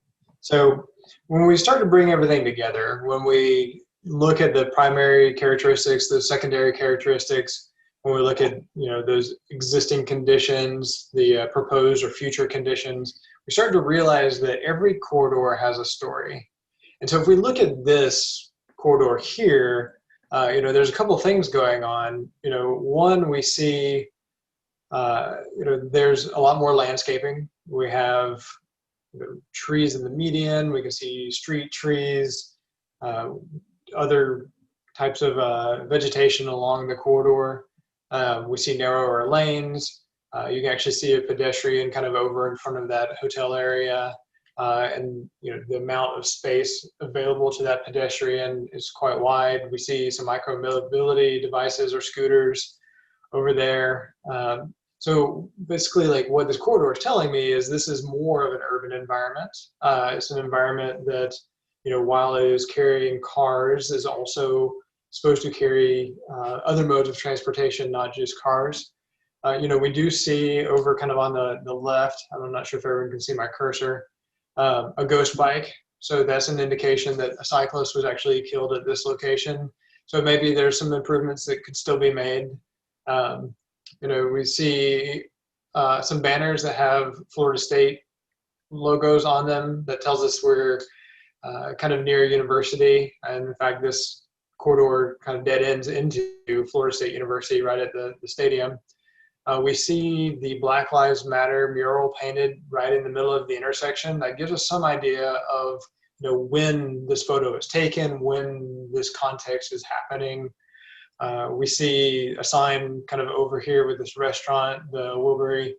So when we start to bring everything together, when we look at the primary characteristics, the secondary characteristics, when we look at those existing conditions, the proposed or future conditions, we start to realize that every corridor has a story. And so if we look at this corridor here, there's a couple of things going on. One, we see, there's a lot more landscaping. We have trees in the median. We can see street trees, other types of vegetation along the corridor. We see narrower lanes. You can actually see a pedestrian kind of over in front of that hotel area. And the amount of space available to that pedestrian is quite wide. We see some micro mobility devices or scooters over there. So basically, like, what this corridor is telling me is this is more of an urban environment. It's an environment that, while it is carrying cars, is also supposed to carry other modes of transportation, not just cars. We do see over kind of on the left, I'm not sure if everyone can see my cursor, a ghost bike. So that's an indication that a cyclist was actually killed at this location. So maybe there's some improvements that could still be made. We see some banners that have Florida State logos on them that tells us we're kind of near university. And in fact, this corridor kind of dead ends into Florida State University right at the stadium. We see the Black Lives Matter mural painted right in the middle of the intersection. That gives us some idea of when this photo is taken, when this context is happening. We see a sign kind of over here with this restaurant, the Wilbury.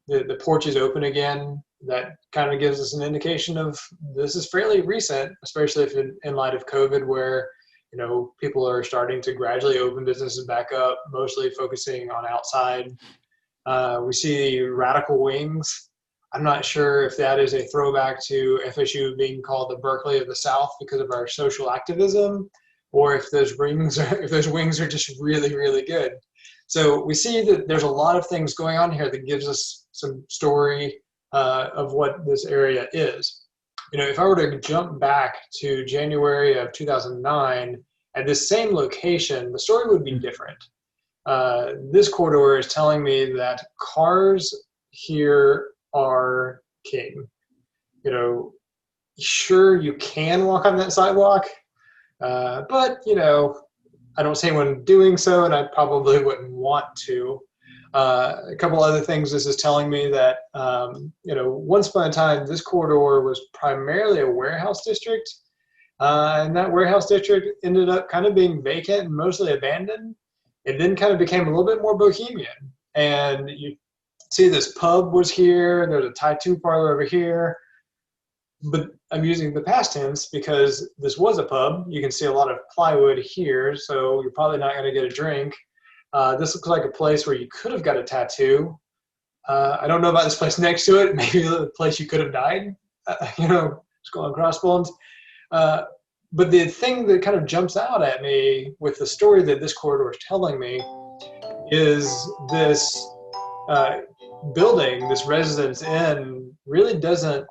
The porch is open again. That kind of gives us an indication of this is fairly recent, especially if in light of COVID, where people are starting to gradually open businesses back up, mostly focusing on outside. We see radical wings. I'm not sure if that is a throwback to FSU being called the Berkeley of the South because of our social activism, or if those wings are just really, really good. So we see that there's a lot of things going on here that gives us some story of what this area is. If I were to jump back to January of 2009, at this same location, the story would be different. This corridor is telling me that cars here are king. Sure, you can walk on that sidewalk, but I don't see anyone doing so, and I probably wouldn't want to. A couple other things this is telling me that, once upon a time, this corridor was primarily a warehouse district, and that warehouse district ended up kind of being vacant and mostly abandoned. It then kind of became a little bit more bohemian, and you see this pub was here, there's a tattoo parlor over here, but I'm using the past tense because this was a pub. You can see a lot of plywood here, so you're probably not going to get a drink. This looks like a place where you could have got a tattoo. I don't know about this place next to it. Maybe the place you could have died, skull and crossbones. But the thing that kind of jumps out at me with the story that this corridor is telling me is this building, this Residence Inn, really doesn't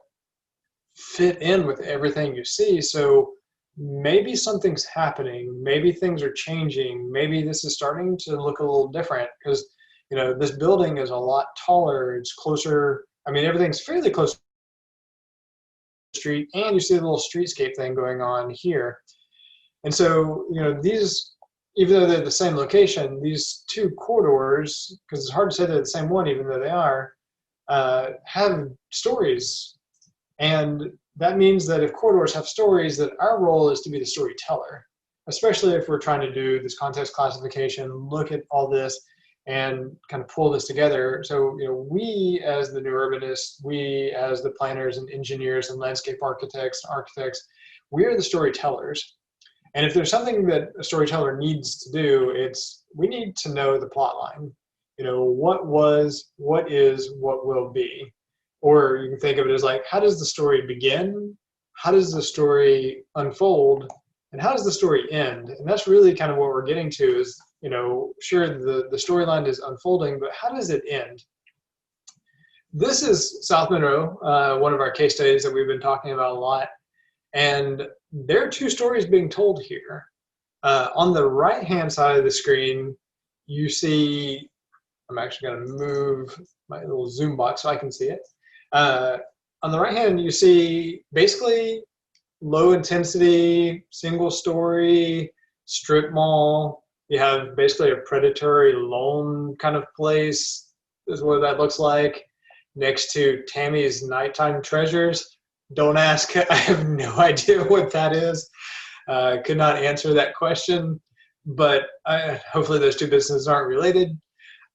fit in with everything you see. So maybe something's happening. Maybe things are changing. Maybe this is starting to look a little different because, this building is a lot taller. It's closer. Everything's fairly close to the street, and you see the little streetscape thing going on here. And so, these, even though they're the same location, these two corridors, because it's hard to say they're the same one, even though they are, have stories. And that means that if corridors have stories, that our role is to be the storyteller, especially if we're trying to do this context classification, look at all this and kind of pull this together. So, we as the new urbanists, we as the planners and engineers and landscape architects, we are the storytellers. And if there's something that a storyteller needs to do, we need to know the plot line. What was, what is, what will be. Or you can think of it as like, how does the story begin? How does the story unfold? And how does the story end? And that's really kind of what we're getting to is, sure, the storyline is unfolding, but how does it end? This is South Monroe, one of our case studies that we've been talking about a lot. And there are two stories being told here. On the right-hand side of the screen, you see, I'm actually going to move my little zoom box so I can see it. On the right hand, you see basically low intensity, single story, strip mall. You have basically a predatory loan kind of place is what that looks like. Next to Tammy's Nighttime Treasures. Don't ask, I have no idea what that is. Could not answer that question, but hopefully those two businesses aren't related.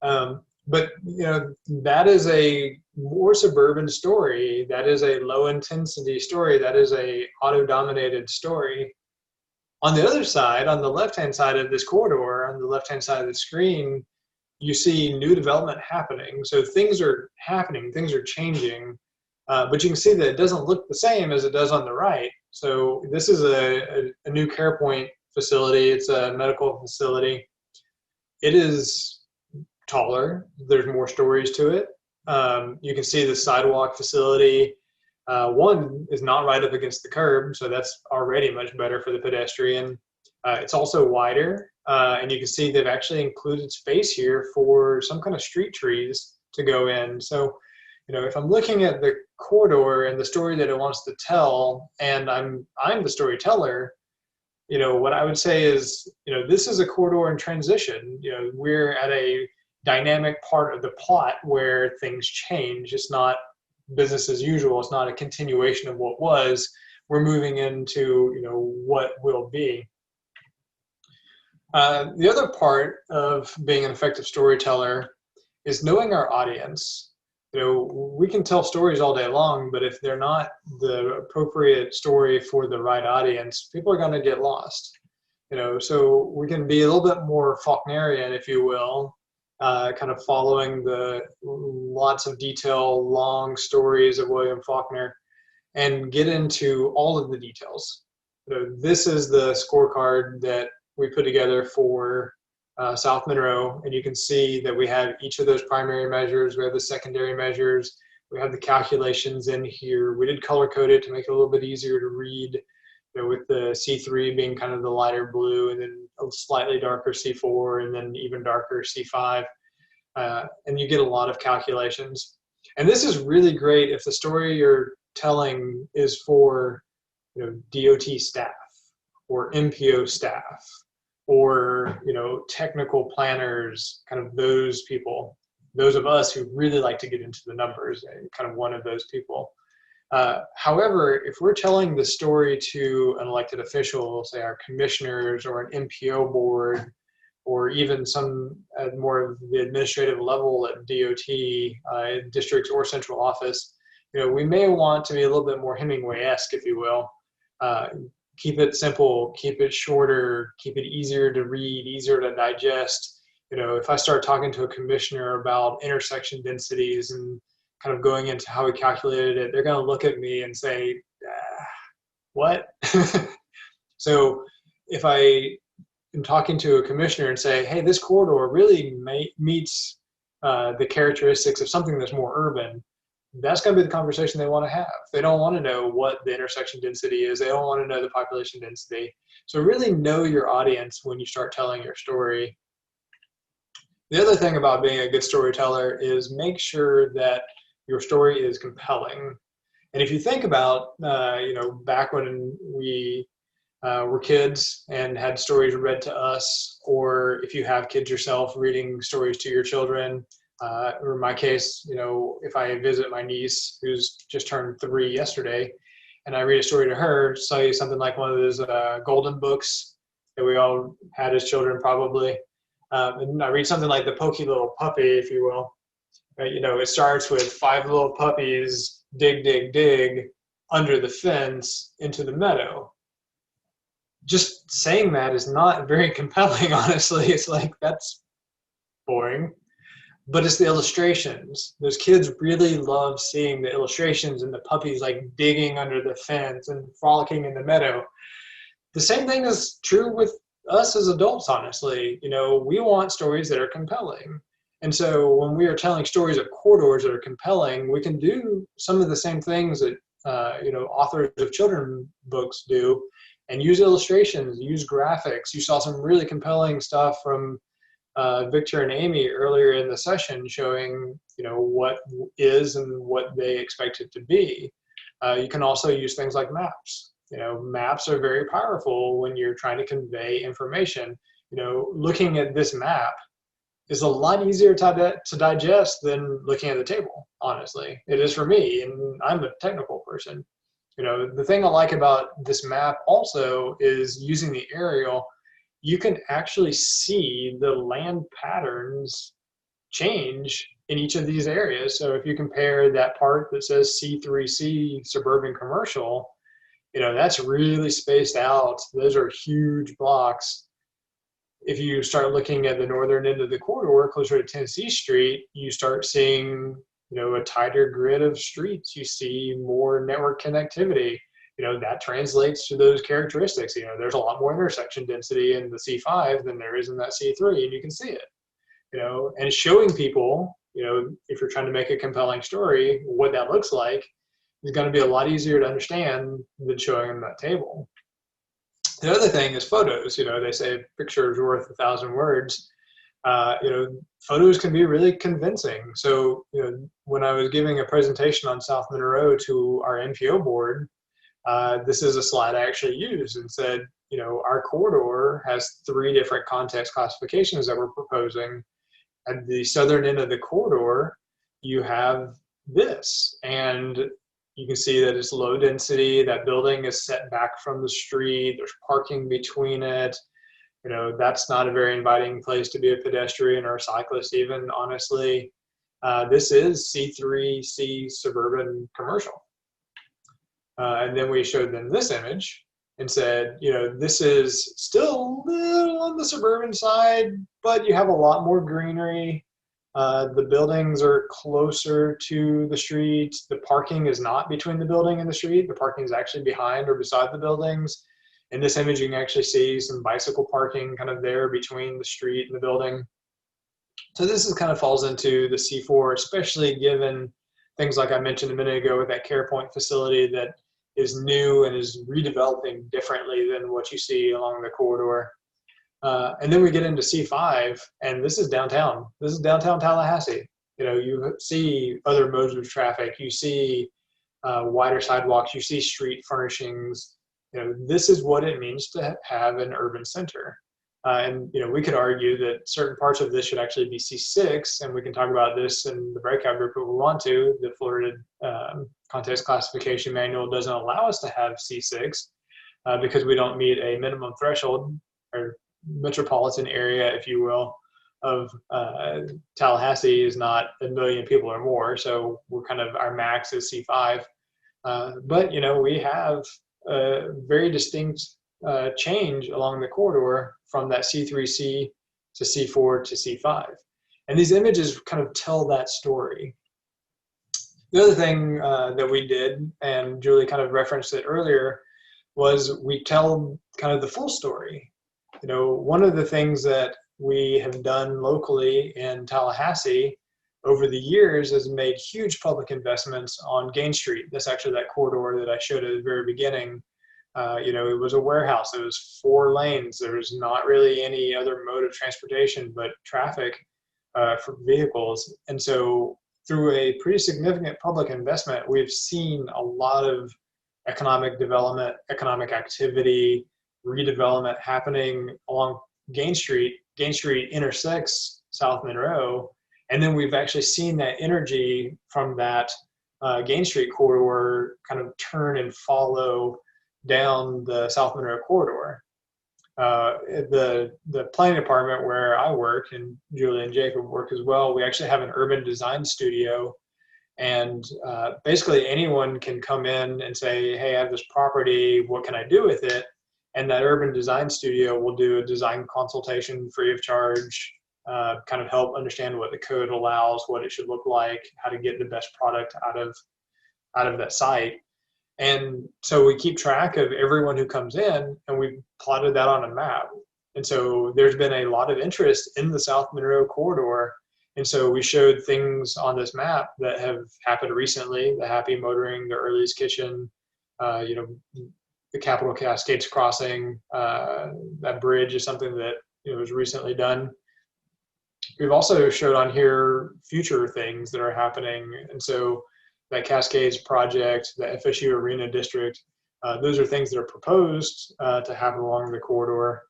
But that is a more suburban story. That is a low intensity story. That is a auto-dominated story. On the other side, on the left-hand side of this corridor, on the left-hand side of the screen, you see new development happening. So things are happening, things are changing, but you can see that it doesn't look the same as it does on the right. So this is a new CarePoint facility. It's a medical facility. It is taller. There's more stories to it. You can see the sidewalk facility. One is not right up against the curb, so that's already much better for the pedestrian. It's also wider, and you can see they've actually included space here for some kind of street trees to go in. So, if I'm looking at the corridor and the story that it wants to tell, and I'm the storyteller, what I would say is, this is a corridor in transition. We're at a dynamic part of the plot where things change. It's not business as usual. It's not a continuation of what was. We're moving into, what will be. The other part of being an effective storyteller is knowing our audience. We can tell stories all day long, but if they're not the appropriate story for the right audience, people are going to get lost. So we can be a little bit more Faulknerian, if you will, kind of following the lots of detail, long stories of William Faulkner, and get into all of the details. This is the scorecard that we put together for South Monroe, and you can see that we have each of those primary measures. We have the secondary measures. We have the calculations in here. We did color code it to make it a little bit easier to read, with the C3 being kind of the lighter blue, and then a slightly darker C4, and then even darker C5. And you get a lot of calculations. And this is really great if the story you're telling is for DOT staff or MPO staff, or technical planners, kind of those people, those of us who really like to get into the numbers, and kind of one of those people. However, if we're telling the story to an elected official, say our commissioners or an MPO board, or even some at more of the administrative level at DOT, districts or central office, we may want to be a little bit more Hemingway-esque, if you will. Keep it simple, keep it shorter, keep it easier to read, easier to digest. If I start talking to a commissioner about intersection densities and kind of going into how we calculated it, they're going to look at me and say, what? So if I am talking to a commissioner and say, hey, this corridor really meets the characteristics of something that's more urban, that's going to be the conversation they want to have. They don't want to know what the intersection density is. They don't want to know the population density. So really know your audience when you start telling your story. The other thing about being a good storyteller is make sure that your story is compelling. And if you think about, back when we were kids and had stories read to us, or if you have kids yourself reading stories to your children, or in my case, if I visit my niece who's just turned 3 yesterday, and I read a story to her, say something like one of those golden books that we all had as children probably, and I read something like The Pokey Little Puppy, if you will. It starts with 5 little puppies dig, dig, dig under the fence into the meadow. Just saying that is not very compelling, honestly. It's like, that's boring. But it's the illustrations. Those kids really love seeing the illustrations and the puppies like digging under the fence and frolicking in the meadow. The same thing is true with us as adults, honestly. We want stories that are compelling. And so when we are telling stories of corridors that are compelling, we can do some of the same things that authors of children's books do, and use illustrations, use graphics. You saw some really compelling stuff from Victor and Amy earlier in the session, showing what is and what they expect it to be. You can also use things like maps. Maps are very powerful when you're trying to convey information. Looking at this map is a lot easier to digest than looking at the table, honestly. It is for me, and I'm a technical person. The thing I like about this map also is using the aerial, you can actually see the land patterns change in each of these areas. So if you compare that part that says C3C suburban commercial, that's really spaced out. Those are huge blocks. If you start looking at the northern end of the corridor closer to Tennessee Street, you start seeing a tighter grid of streets. You see more network connectivity. That translates to those characteristics. There's a lot more intersection density in the C5 than there is in that C3, and you can see it. And showing people, if you're trying to make a compelling story, what that looks like is going to be a lot easier to understand than showing them that table. The other thing is photos. They say a picture is worth 1,000 words. Photos can be really convincing. So, when I was giving a presentation on South Monroe to our NPO board, this is a slide I actually used and said, our corridor has 3 different context classifications that we're proposing. At the southern end of the corridor, you have this, and you can see that it's low density. That building is set back from the street. There's parking between it. That's not a very inviting place to be a pedestrian or a cyclist even, honestly. This is C3C suburban commercial. And then we showed them this image and said, this is still a little on the suburban side, but you have a lot more greenery. The buildings are closer to the street. The parking is not between the building and the street. The parking is actually behind or beside the buildings. In this image, you can actually see some bicycle parking kind of there between the street and the building. So this is kind of falls into the C4, especially given things like I mentioned a minute ago with that CarePoint facility that is new and is redeveloping differently than what you see along the corridor. And then we get into C5, and this is downtown. This is downtown Tallahassee. You see other modes of traffic. You see wider sidewalks. You see street furnishings. This is what it means to have an urban center. And we could argue that certain parts of this should actually be C6, and we can talk about this in the breakout group if we want to. The Florida Context Classification Manual doesn't allow us to have C6 because we don't meet a minimum threshold or metropolitan area, if you will, of Tallahassee is not 1 million people or more, so we're kind of, our max is C5. But we have a very distinct change along the corridor from that C3C to C4 to C5. And these images kind of tell that story. The other thing that we did, and Julie kind of referenced it earlier, was we tell kind of the full story. One of the things that we have done locally in Tallahassee over the years is made huge public investments on Gain Street. That's actually that corridor that I showed at the very beginning. It was a warehouse. It was 4 lanes. There was not really any other mode of transportation but traffic for vehicles. And so through a pretty significant public investment, we've seen a lot of economic development, economic activity, redevelopment happening along Gain Street. Gain Street intersects South Monroe. And then we've actually seen that energy from that Gain Street corridor kind of turn and follow down the South Monroe corridor. The planning department where I work, and Julie and Jacob work as well, we actually have an urban design studio, and basically anyone can come in and say, hey, I have this property, what can I do with it? And that urban design studio will do a design consultation free of charge, kind of help understand what the code allows, what it should look like, how to get the best product out of that site. And so we keep track of everyone who comes in, and we've plotted that on a map. And so there's been a lot of interest in the South Monroe corridor. And so we showed things on this map that have happened recently, the Happy Motoring, the Early's Kitchen, the Capitol Cascades Crossing, that bridge is something that was recently done. We've also showed on here future things that are happening. And so that Cascades project, the FSU Arena District, those are things that are proposed to happen along the corridor.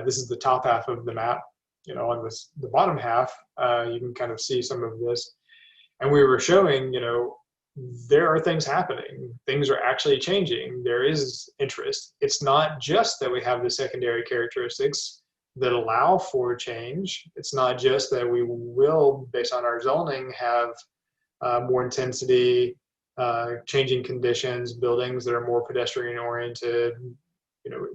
This is the top half of the map. On the bottom half, you can kind of see some of this. And we were showing, there are things happening. Things are actually changing. There is interest. It's not just that we have the secondary characteristics that allow for change. It's not just that we will, based on our zoning, have more intensity, changing conditions, buildings that are more pedestrian oriented,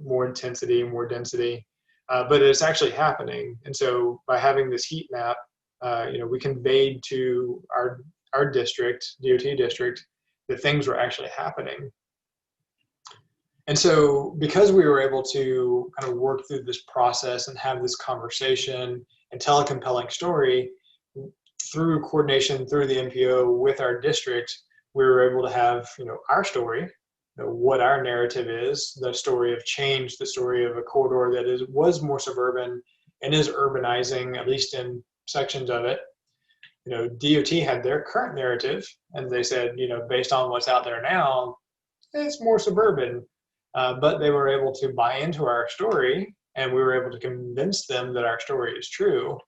more intensity, more density, but it's actually happening. And so by having this heat map, we conveyed to our district, DOT district, that things were actually happening. And so because we were able to kind of work through this process and have this conversation and tell a compelling story, through coordination through the MPO with our district, we were able to have our story, what our narrative is, the story of change, the story of a corridor that was more suburban and is urbanizing, at least in sections of it. DOT had their current narrative, and they said, based on what's out there now, it's more suburban. but they were able to buy into our story, and we were able to convince them that our story is true.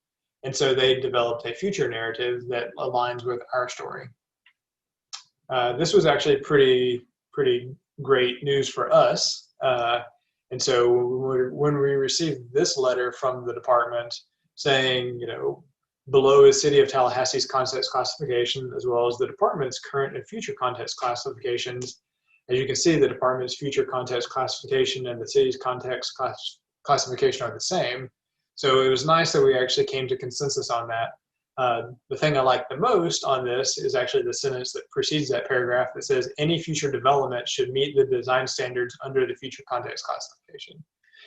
And so they developed a future narrative that aligns with our story. This was actually pretty great news for us. And so when we received this letter from the department saying, you know, below is City of Tallahassee's context classification, as well as the department's current and future context classifications. As you can see, the department's future context classification and the city's context classification are the same. So it was nice that we actually came to consensus on that. The thing I like the most on this is actually the sentence that precedes that paragraph that says any future development should meet the design standards under the future context classification.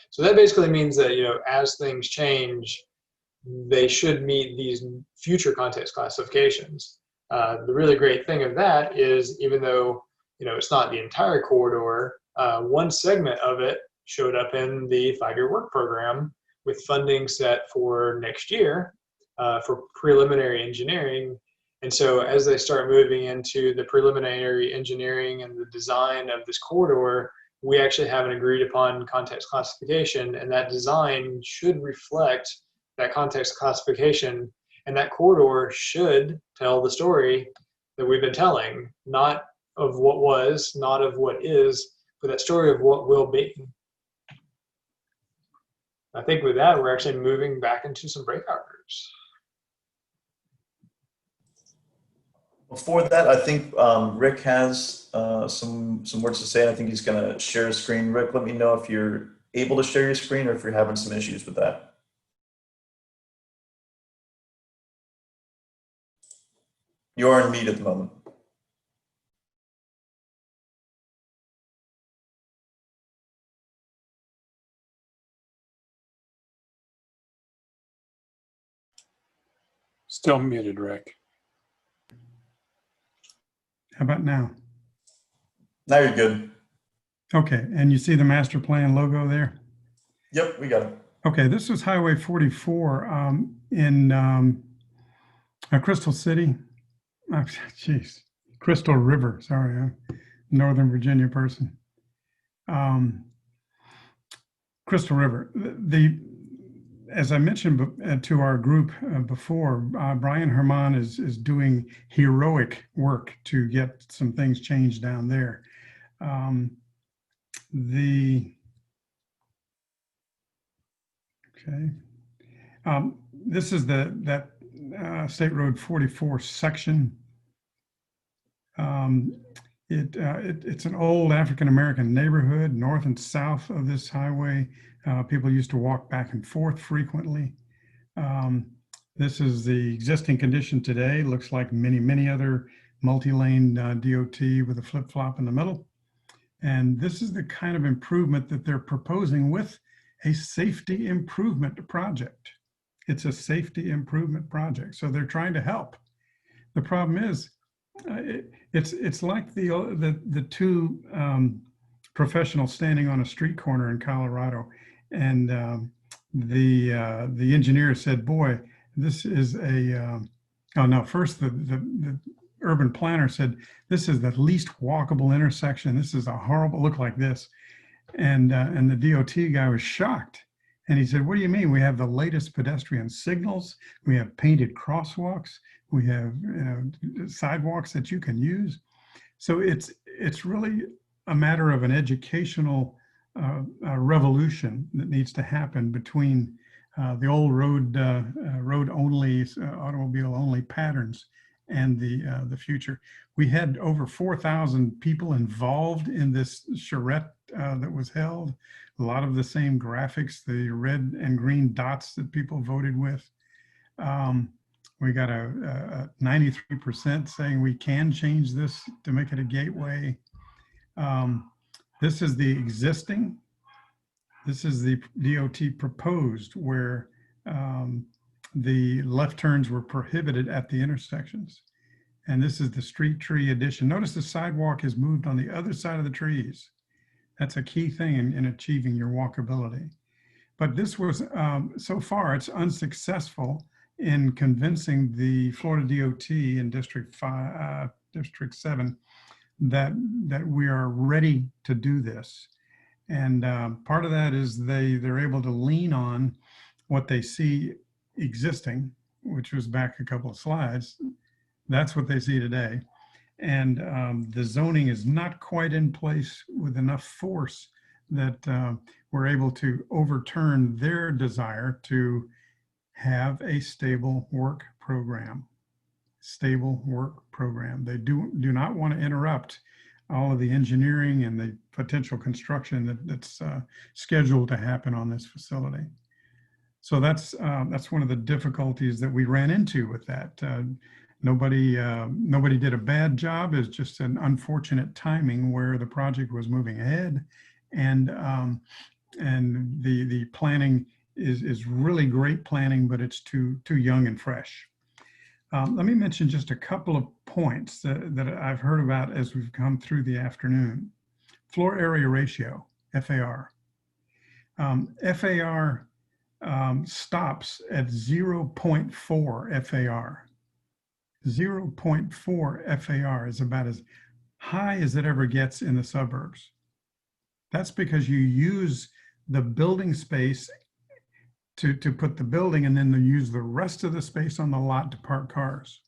So that basically means that, you know, as things change, they should meet these future context classifications. The really great thing of that is, even though, you know, it's not the entire corridor, one segment of it showed up in the 5-year work program with funding set for next year for preliminary engineering. And so as they start moving into the preliminary engineering and the design of this corridor, we actually have an agreed upon context classification, and that design should reflect that context classification, and that corridor should tell the story that we've been telling, not of what was, not of what is, but that story of what will be. I think with that, we're actually moving back into some breakout groups. Before that, I think Rick has some words to say, and I think he's going to share his screen. Rick, let me know if you're able to share your screen or if you're having some issues with that. You are in mute at the moment. Still muted, Rick. How about now? Now you're good. Okay, and you see the master plan logo there? Yep, we got it. Okay, this was Highway 44 in Crystal City. Jeez, Crystal River, sorry, I'm a Northern Virginia person. Crystal River. As I mentioned to our group before, Brian Herman is doing heroic work to get some things changed down there. This is that State Road 44 section. It's an old African-American neighborhood north and south of this highway. People used to walk back and forth frequently. This is the existing condition today. Looks like many other multi-lane DOT with a flip-flop in the middle. And this is the kind of improvement that they're proposing with a safety improvement project. It's a safety improvement project. So they're trying to help. The problem is, it's like the two professionals standing on a street corner in Colorado, and the engineer said, "Boy, this is a." Oh no! First, the urban planner said, "This is the least walkable intersection. This is a horrible look like this," and the DOT guy was shocked. And he said, "What do you mean? We have the latest pedestrian signals. We have painted crosswalks. We have sidewalks that you can use." So it's really a matter of an educational revolution that needs to happen between the old road only, automobile only patterns and the future. We had over 4,000 people involved in this charrette that was held. A lot of the same graphics, the red and green dots that people voted with. We got a 93% saying we can change this to make it a gateway. This is the existing. This is the DOT proposed, where the left turns were prohibited at the intersections. And this is the street tree addition. Notice the sidewalk is moved on the other side of the trees. That's a key thing in achieving your walkability. But this was, so far, it's unsuccessful in convincing the Florida DOT in District 7 that we are ready to do this. And part of that is they're able to lean on what they see existing, which was back a couple of slides. That's what they see today. And the zoning is not quite in place with enough force that we're able to overturn their desire to have a stable work program. Stable work program. They do not want to interrupt all of the engineering and the potential construction that's scheduled to happen on this facility. So that's one of the difficulties that we ran into with that. Nobody did a bad job. It's just an unfortunate timing where the project was moving ahead, and the planning is really great planning, but it's too young and fresh. Let me mention just a couple of points that I've heard about as we've come through the afternoon. Floor area ratio, FAR. FAR stops at 0.4 FAR. 0.4 FAR is about as high as it ever gets in the suburbs. That's because you use the building space to put the building, and then they use the rest of the space on the lot to park cars.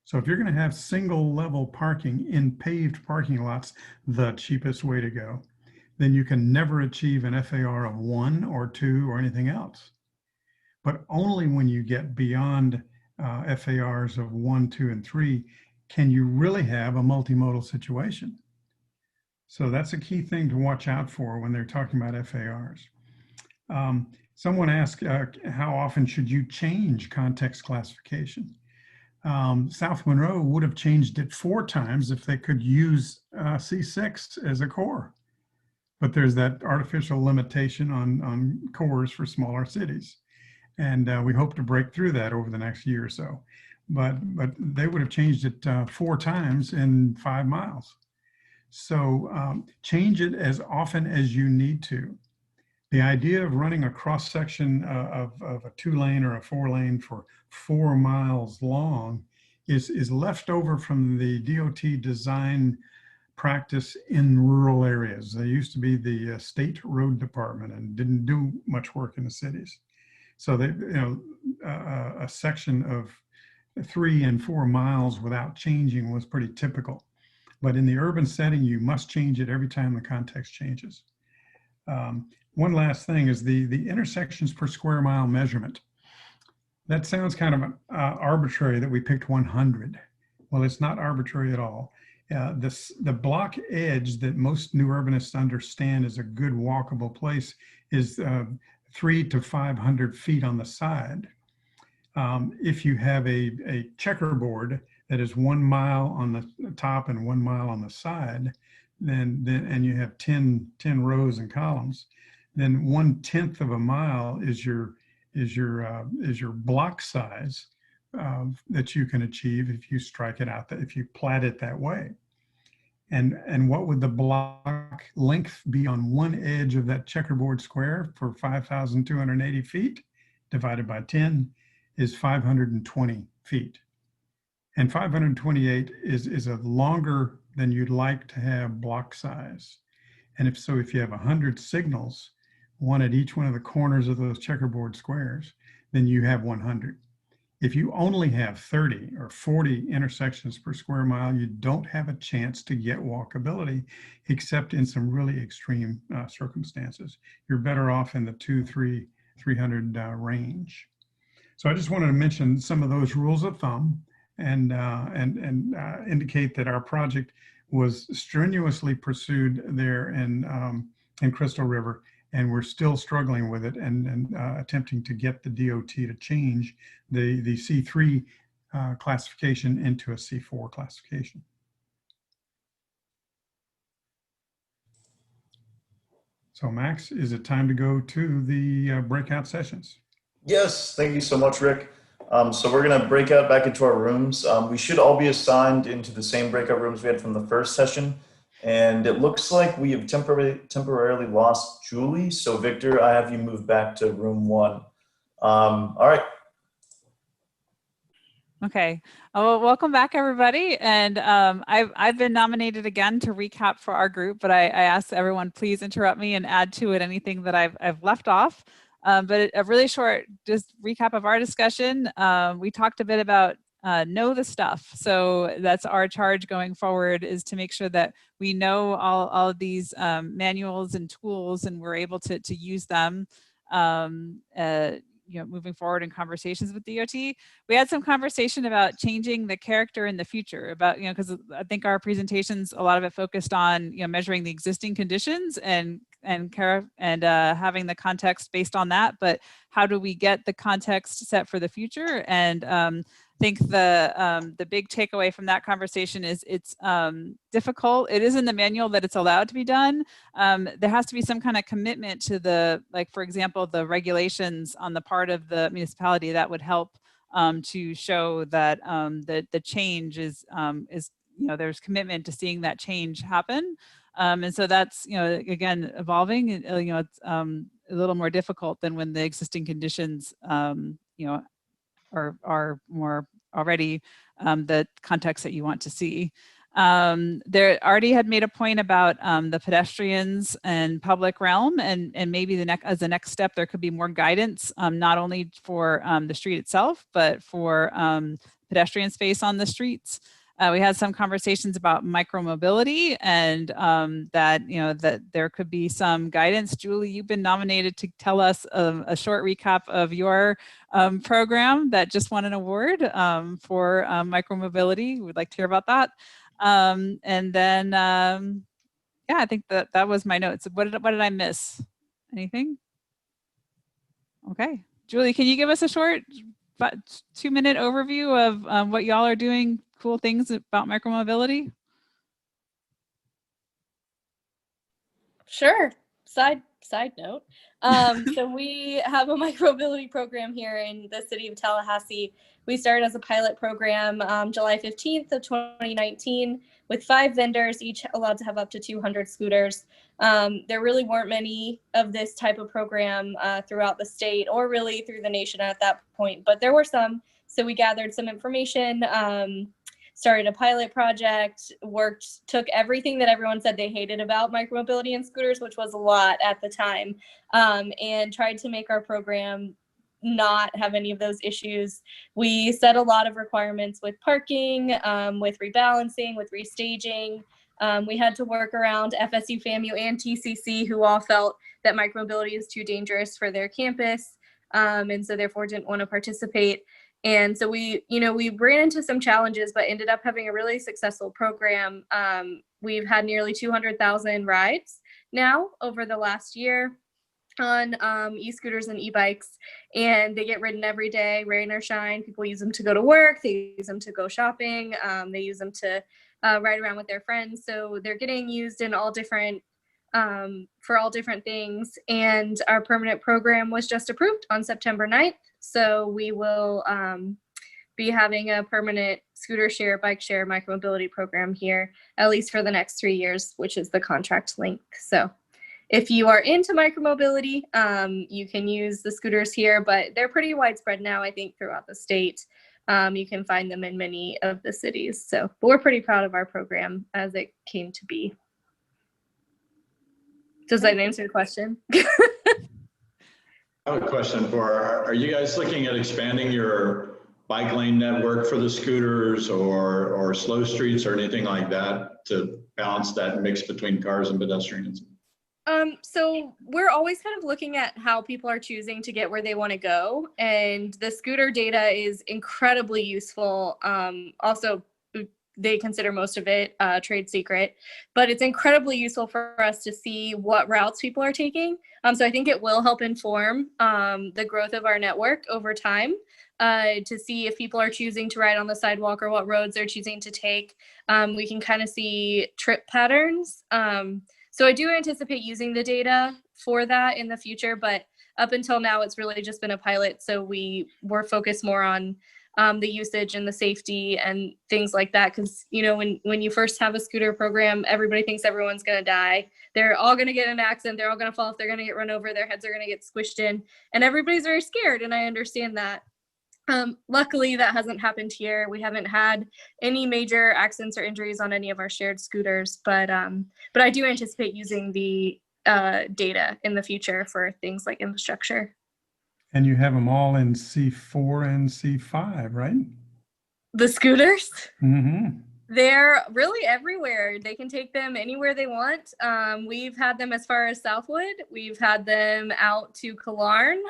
So if you're going to have single level parking in paved parking lots, the cheapest way to go, then you can never achieve an FAR of 1 or 2 or anything else. But only when you get beyond FARs of 1, 2, and 3 can you really have a multimodal situation. So that's a key thing to watch out for when they're talking about FARs. Someone asked, how often should you change context classification? South Monroe would have changed it 4 times if they could use C6 as a core. But there's that artificial limitation on cores for smaller cities. And we hope to break through that over the next year or so. But they would have changed it 4 times in 5 miles. So change it as often as you need to. The idea of running a cross section of a 2-lane or a 4-lane for 4 miles long is left over from the DOT design practice in rural areas. They used to be the state road department and didn't do much work in the cities. So they, a section of 3 and 4 miles without changing was pretty typical. But in the urban setting, you must change it every time the context changes. One last thing is the intersections per square mile measurement. That sounds kind of arbitrary that we picked 100. Well, it's not arbitrary at all. The block edge that most new urbanists understand is a good walkable place is 300 to 500 feet on the side. If you have a checkerboard that is 1 mile on the top and 1 mile on the side, and you have 10 rows and columns, then 1/10 of a mile is your block size that you can achieve if you strike it out, if you plat it that way. And what would the block length be on one edge of that checkerboard square for 5,280 feet divided by 10 is 520 feet. And 528 is a longer than you'd like to have block size. And if you have 100 signals, one at each one of the corners of those checkerboard squares, then you have 100. If you only have 30 or 40 intersections per square mile, you don't have a chance to get walkability, except in some really extreme circumstances. You're better off in the 300 range. So I just wanted to mention some of those rules of thumb and indicate that our project was strenuously pursued there in Crystal River, and we're still struggling with it and attempting to get the DOT to change the C3 classification into a C4 classification. So Max, is it time to go to the breakout sessions? Yes, thank you so much, Rick. So we're going to break out back into our rooms. We should all be assigned into the same breakout rooms we had from the first session. And it looks like we have temporarily lost Julie. So Victor, I have you move back to room 1. All right. Okay. Oh, well, welcome back, everybody. And I've been nominated again to recap for our group, but I asked everyone, please interrupt me and add to it anything that I've left off. But a really short just recap of our discussion. We talked a bit about know the stuff. So that's our charge going forward, is to make sure that we know all of these manuals and tools, and we're able to use them moving forward in conversations with DOT. We had some conversation about changing the character in the future, about, because I think our presentations, a lot of it focused on, measuring the existing conditions and having the context based on that. But how do we get the context set for the future? And I think the big takeaway from that conversation is it's difficult. It is in the manual that it's allowed to be done. There has to be some kind of commitment to for example, the regulations on the part of the municipality that would help to show that the change is there's commitment to seeing that change happen. And so that's, again, evolving. It's a little more difficult than when the existing conditions, are more already the context that you want to see. There already had made a point about the pedestrians and public realm, and maybe as the next step, there could be more guidance, not only for the street itself, but for pedestrian space on the streets. We had some conversations about micromobility, and that there could be some guidance. Julie, you've been nominated to tell us a short recap of your program that just won an award for micromobility. We'd like to hear about that. And then, yeah, I think that was my notes. What did I miss? Anything? Okay, Julie, can you give us a short 2-minute overview of what y'all are doing, cool things about micromobility? Sure. Side note. So we have a micromobility program here in the city of Tallahassee. We started as a pilot program July 15th of 2019 with 5 vendors, each allowed to have up to 200 scooters. There really weren't many of this type of program throughout the state or really through the nation at that point, but there were some. So we gathered some information, started a pilot project, took everything that everyone said they hated about micromobility and scooters, which was a lot at the time, and tried to make our program not have any of those issues. We set a lot of requirements with parking, with rebalancing, with restaging. We had to work around FSU, FAMU, and TCC, who all felt that micromobility is too dangerous for their campus, and so therefore didn't want to participate. And so we ran into some challenges, but ended up having a really successful program. We've had nearly 200,000 rides now over the last year on e-scooters and e-bikes, and they get ridden every day, rain or shine. People use them to go to work, they use them to go shopping, they use them to ride around with their friends. So they're getting used in all different for all different things. And our permanent program was just approved on September 9th. So we will be having a permanent scooter share, bike share, micromobility program here, at least for the next 3 years, which is the contract length. So if you are into micromobility, you can use the scooters here, but they're pretty widespread now, I think, throughout the state. You can find them in many of the cities. So, but we're pretty proud of our program as it came to be. Does that answer your question? I have a question are you guys looking at expanding your bike lane network for the scooters or slow streets or anything like that to balance that mix between cars and pedestrians? So we're always kind of looking at how people are choosing to get where they want to go. And the scooter data is incredibly useful. Also, they consider most of it trade secret, but it's incredibly useful for us to see what routes people are taking. So I think it will help inform the growth of our network over time to see if people are choosing to ride on the sidewalk or what roads they're choosing to take. We can kind of see trip patterns. So I do anticipate using the data for that in the future, but up until now, it's really just been a pilot. So we're focused more on the usage and the safety and things like that. Because, you know, when you first have a scooter program, everybody thinks everyone's going to die. They're all going to get in an accident. They're all going to fall off. They're going to get run over. Their heads are going to get squished in. And everybody's very scared. And I understand that. Luckily, that hasn't happened here. We haven't had any major accidents or injuries on any of our shared scooters, but I do anticipate using the data in the future for things like infrastructure. And you have them all in C4 and C5, right? The scooters? Mm-hmm. They're really everywhere. They can take them anywhere they want. We've had them as far as Southwood. We've had them out to Killarn.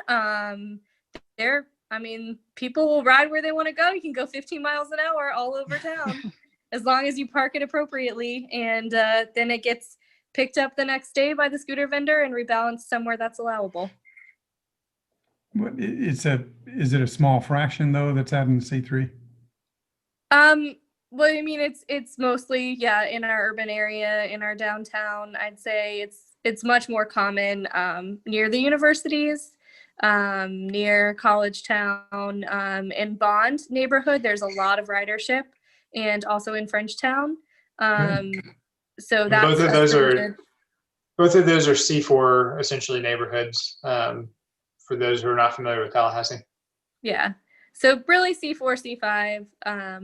People will ride where they want to go. You can go 15 miles an hour all over town as long as you park it appropriately. And then it gets picked up the next day by the scooter vendor and rebalanced somewhere that's allowable. Is it a small fraction though that's out in C3? Well, I mean, it's mostly, in our urban area, in our downtown. I'd say it's much more common near the universities, near College Town, in Bond neighborhood. There's a lot of ridership, and also in Frenchtown. So that's both of those are C4 essentially neighborhoods. For those who are not familiar with Tallahassee. Yeah. So really C4, C5,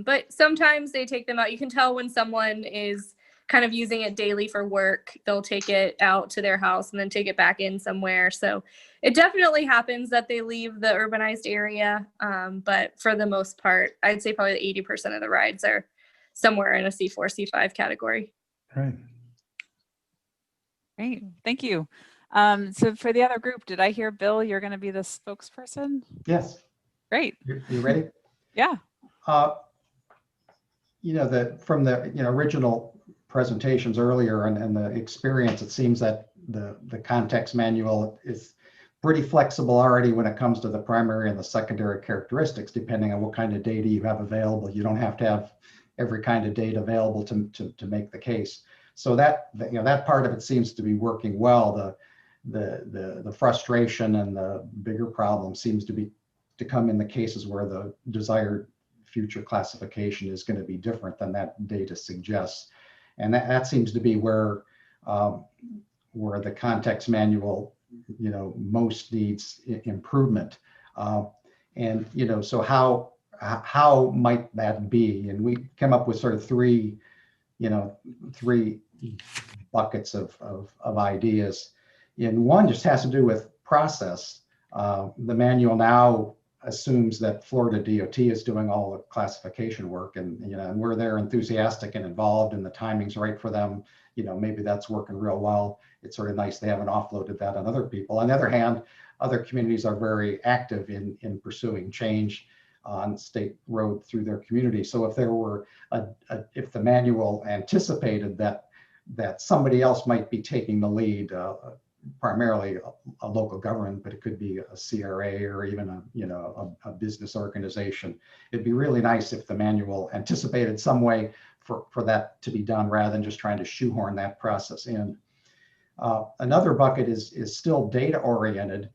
but sometimes they take them out. You can tell when someone is kind of using it daily for work, they'll take it out to their house and then take it back in somewhere. So it definitely happens that they leave the urbanized area. But for the most part, I'd say probably 80% of the rides are somewhere in a C4, C5 category. Right. Great, thank you. So for the other group, did I hear, Bill, you're going to be the spokesperson? Yes. Great. You ready? Yeah. From the original presentations earlier and the experience, it seems that the context manual is pretty flexible already when it comes to the primary and the secondary characteristics, depending on what kind of data you have available. You don't have to have every kind of data available to make the case. So that part of it seems to be working well. The frustration and the bigger problem seems to come in the cases where the desired future classification is going to be different than that data suggests, and that seems to be where the context manual most needs improvement. So how might that be? And we come up with sort of three buckets of ideas. And one just has to do with process. The manual now assumes that Florida DOT is doing all the classification work, and we're there enthusiastic and involved, and the timing's right for them. Maybe that's working real well. It's sort of nice they haven't offloaded that on other people. On the other hand, other communities are very active in pursuing change on state road through their community. So if there were if the manual anticipated that somebody else might be taking the lead, primarily a local government, but it could be a CRA or even a business organization. It'd be really nice if the manual anticipated some way for that to be done rather than just trying to shoehorn that process in. Another bucket is still data oriented,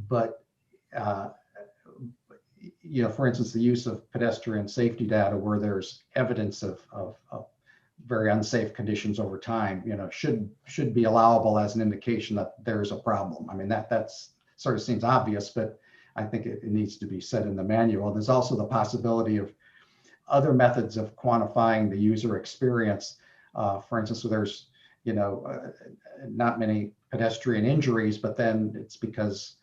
but for instance, the use of pedestrian safety data where there's evidence of very unsafe conditions over time, should be allowable as an indication that there's a problem. I mean, that's sort of seems obvious, but I think it needs to be said in the manual. There's also the possibility of other methods of quantifying the user experience. For instance, so there's, not many pedestrian injuries, but then it's because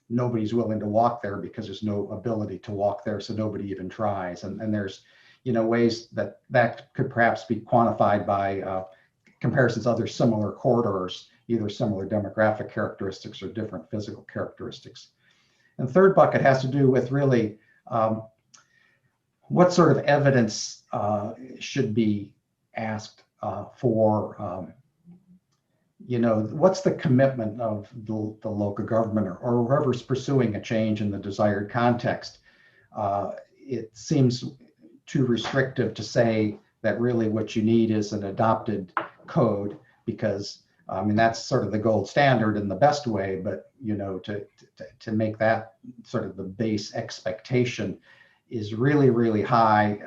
nobody's willing to walk there because there's no ability to walk there, so nobody even tries. And there's ways that could perhaps be quantified by comparisons to other similar corridors, either similar demographic characteristics or different physical characteristics. And the third bucket has to do with really what sort of evidence should be asked for. What's the commitment of the local government or whoever's pursuing a change in the desired context? It seems too restrictive to say that really what you need is an adopted code, because that's sort of the gold standard in the best way, but to make that sort of the base expectation is really, really high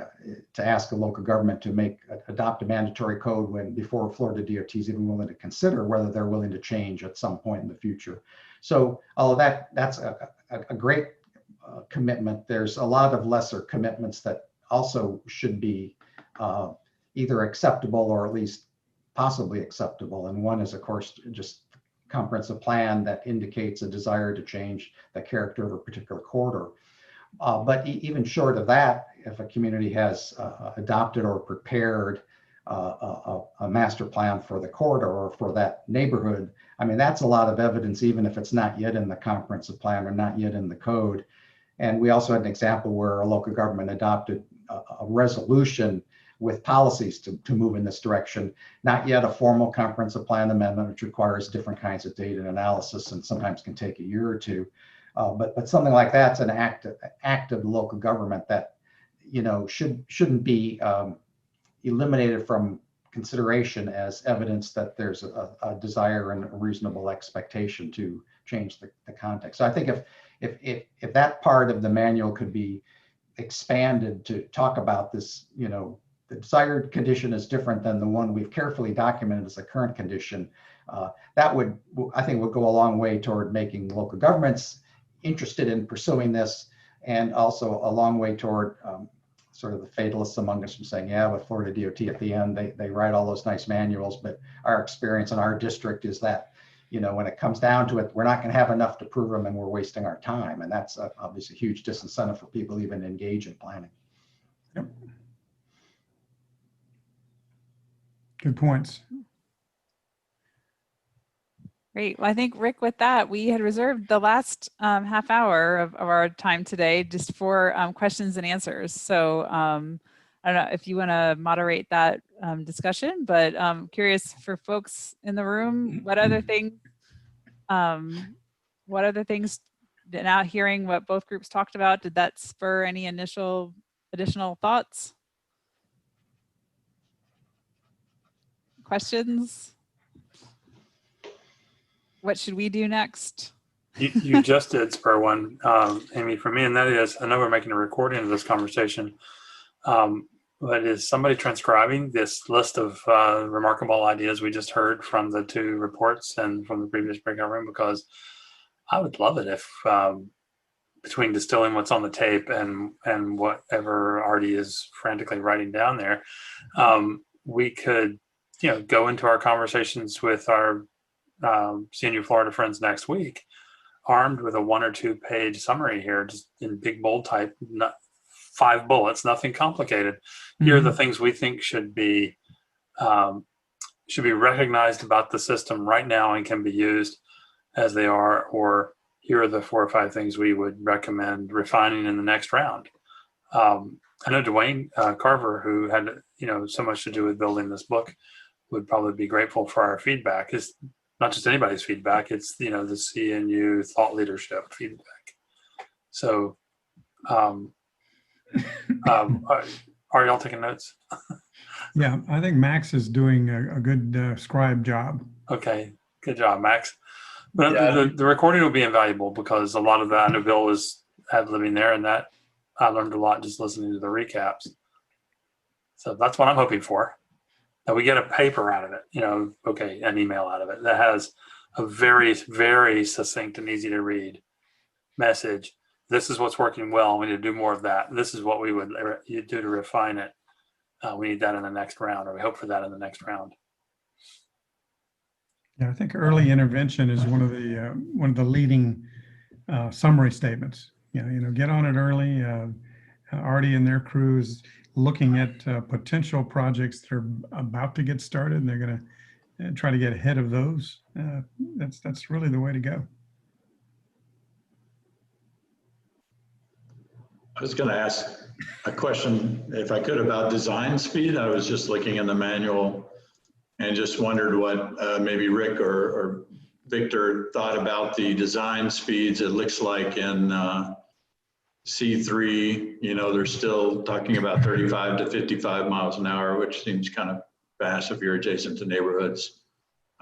to ask a local government to adopt a mandatory code before Florida DOT is even willing to consider whether they're willing to change at some point in the future. So all of that's a great commitment. There's a lot of lesser commitments that also should be either acceptable or at least possibly acceptable. And one is, of course, just comprehensive plan that indicates a desire to change the character of a particular corridor. But even short of that, if a community has adopted or prepared a master plan for the corridor or for that neighborhood, I mean, that's a lot of evidence, even if it's not yet in the comprehensive plan or not yet in the code. And we also had an example where a local government adopted a resolution with policies to move in this direction. Not yet a formal comprehensive plan amendment, which requires different kinds of data and analysis and sometimes can take a year or two. But something like that's an act of local government that, you know, shouldn't be eliminated from consideration as evidence that there's a desire and a reasonable expectation to change the context. So I think if that part of the manual could be expanded to talk about this, you know, the desired condition is different than the one we've carefully documented as the current condition, that would, I think, would go a long way toward making local governments interested in pursuing this, and also a long way toward sort of the fatalists among us from saying, yeah, with Florida DOT at the end, they write all those nice manuals, but our experience in our district is that, you know, when it comes down to it, we're not going to have enough to prove them and we're wasting our time. And that's obviously a huge disincentive for people even engage in planning. Yep. Good points. Great. Well, I think, Rick, with that, we had reserved the last half hour of our time today just for questions and answers. So I don't know if you want to moderate that discussion, but curious for folks in the room, what other things, now hearing what both groups talked about, did that spur any initial additional thoughts? Questions? What should we do next? You just did spur one, Amy, for me, and that is, I know we're making a recording of this conversation, but is somebody transcribing this list of remarkable ideas we just heard from the two reports and from the previous breakout room? Because I would love it if between distilling what's on the tape and whatever Artie is frantically writing down there, we could, you know, go into our conversations with our CNU Florida friends next week, armed with a 1 or 2 page summary here, just in big bold type, not 5 bullets, nothing complicated. Here are the things we think should be recognized about the system right now and can be used as they are, or here are the 4 or 5 things we would recommend refining in the next round. I know Dwayne Carver, who had, you know, so much to do with building this book, would probably be grateful for our feedback. It's not just anybody's feedback, it's, you know, the CNU thought leadership feedback. So are y'all taking notes? Yeah, I think Max is doing a good scribe job. Okay, good job, Max. But Yeah. the recording will be invaluable because a lot of that, I know Bill was ad-libbing there, and that I learned a lot just listening to the recaps. So that's what I'm hoping for. That we get a paper out of it, you know, okay, an email out of it that has a very, very succinct and easy to read message. This is what's working well. We need to do more of that. This is what we would do to refine it. We need that in the next round, or we hope for that in the next round. Yeah, I think early intervention is one of the leading summary statements. You know, get on it early. Artie and their crews looking at potential projects that are about to get started, and they're going to try to get ahead of those. That's really the way to go. I was going to ask a question, if I could, about design speed. I was just looking in the manual and just wondered what maybe Rick or Victor thought about the design speeds. It looks like in C3, you know, they're still talking about 35 to 55 miles an hour, which seems kind of fast if you're adjacent to neighborhoods.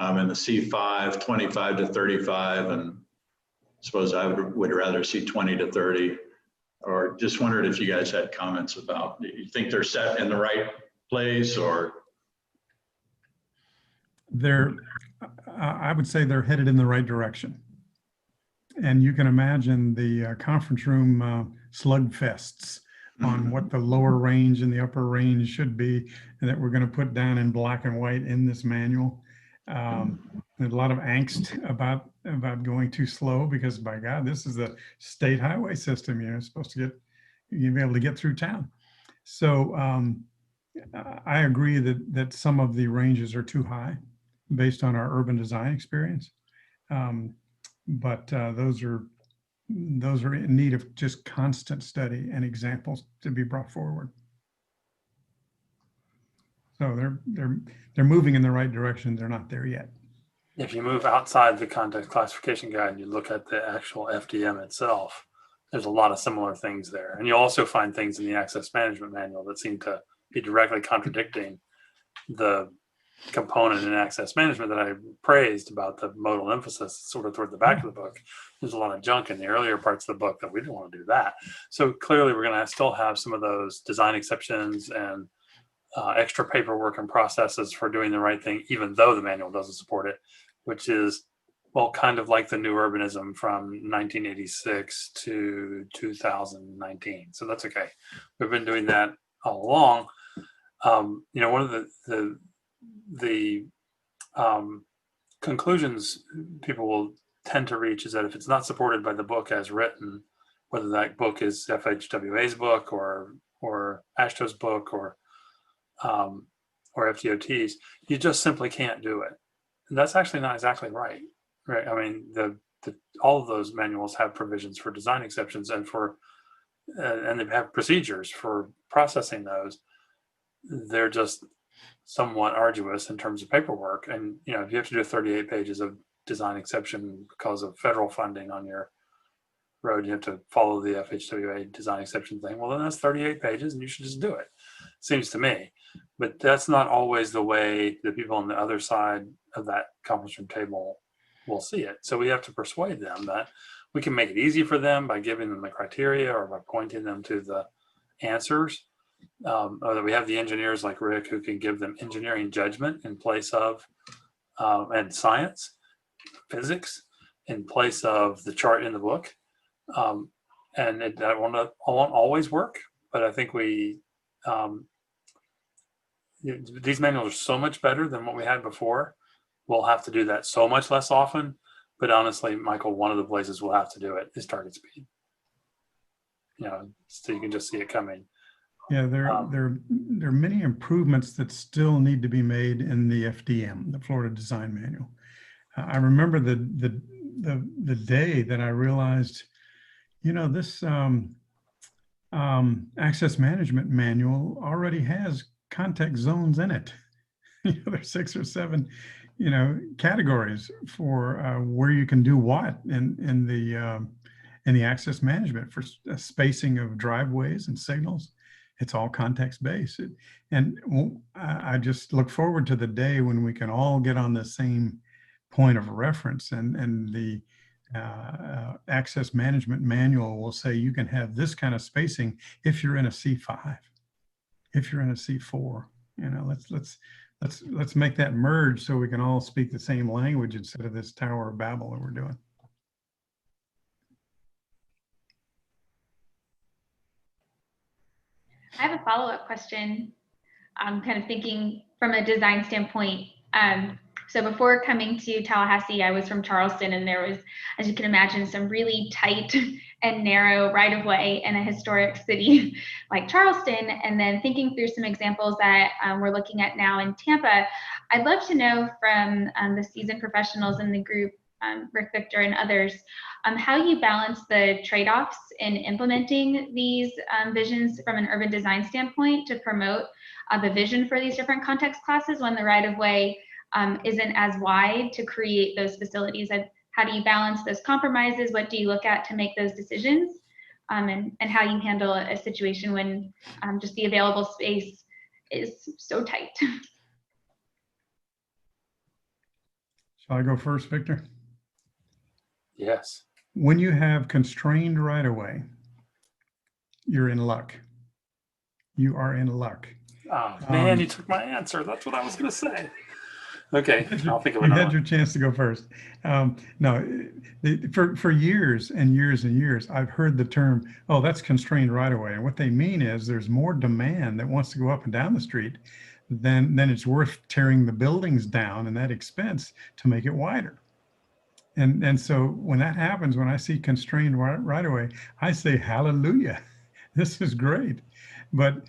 In the C5, 25 to 35, and I suppose I would rather see 20 to 30. Or just wondered if you guys had comments about, do you think they're set in the right place, or? I would say they're headed in the right direction. And you can imagine the conference room slugfests on what the lower range and the upper range should be, and that we're going to put down in black and white in this manual. There's a lot of angst about going too slow, because by God, this is a state highway system. You're supposed to you'll be able to get through town. So I agree that some of the ranges are too high based on our urban design experience. But those are in need of just constant study and examples to be brought forward. So they're moving in the right direction. They're not there yet. If you move outside the context classification guide and you look at the actual FDM itself, there's a lot of similar things there. And you also find things in the access management manual that seem to be directly contradicting the component in access management that I praised about the modal emphasis sort of toward the back of the book. There's a lot of junk in the earlier parts of the book that we didn't want to do that. So clearly we're going to still have some of those design exceptions and extra paperwork and processes for doing the right thing, even though the manual doesn't support it, which is, well, kind of like the new urbanism from 1986 to 2019. So that's okay. We've been doing that all along. You know, one of the conclusions people will tend to reach is that if it's not supported by the book as written, whether that book is FHWA's book or AASHTO's book or FDOT's, you just simply can't do it. And that's actually not exactly right. Right? I mean, all of those manuals have provisions for design exceptions and and they have procedures for processing those. They're just somewhat arduous in terms of paperwork. And, you know, if you have to do 38 pages of design exception because of federal funding on your road, you have to follow the FHWA design exception thing. Well, then that's 38 pages and you should just do it, seems to me. But that's not always the way the people on the other side of that conference room table will see it. So we have to persuade them that we can make it easy for them by giving them the criteria or by pointing them to the answers. Or that we have the engineers like Rick who can give them engineering judgment in place of, and science, physics, in place of the chart in the book. And that won't always work, but I think these manuals are so much better than what we had before. We'll have to do that so much less often. But honestly, Michael, one of the places we'll have to do it is target speed. You know, so you can just see it coming. Yeah, there are many improvements that still need to be made in the FDM, the Florida Design Manual. I remember the day that I realized, you know, this access management manual already has context zones in it. You know, there's 6 or 7, you know, categories for where you can do what in the access management for spacing of driveways and signals. It's all context based. And I just look forward to the day when we can all get on the same point of reference, and the access management manual will say you can have this kind of spacing if you're in a C5, if you're in a C4. You know, let's make that merge so we can all speak the same language instead of this Tower of Babel that we're doing. I have a follow-up question. I'm kind of thinking from a design standpoint. So before coming to Tallahassee, I was from Charleston, and there was, as you can imagine, some really tight and narrow right-of-way in a historic city like Charleston. And then thinking through some examples that we're looking at now in Tampa, I'd love to know from the seasoned professionals in the group, Rick, Victor, and others, how you balance the trade-offs in implementing these visions from an urban design standpoint to promote the vision for these different context classes when the right-of-way isn't as wide to create those facilities. And how do you balance those compromises? What do you look at to make those decisions? And how you handle a situation when just the available space is so tight. Shall I go first, Victor? Yes. When you have constrained right-of-way, you're in luck. You are in luck. Oh man, you took my answer. That's what I was going to say. Okay, I'll think of You another had one. your chance to go first. No, for years and years and years, I've heard the term, oh, that's constrained right away. And what they mean is there's more demand that wants to go up and down the street than it's worth tearing the buildings down and that expense to make it wider. And so when that happens, when I see constrained right away, I say, hallelujah, this is great. But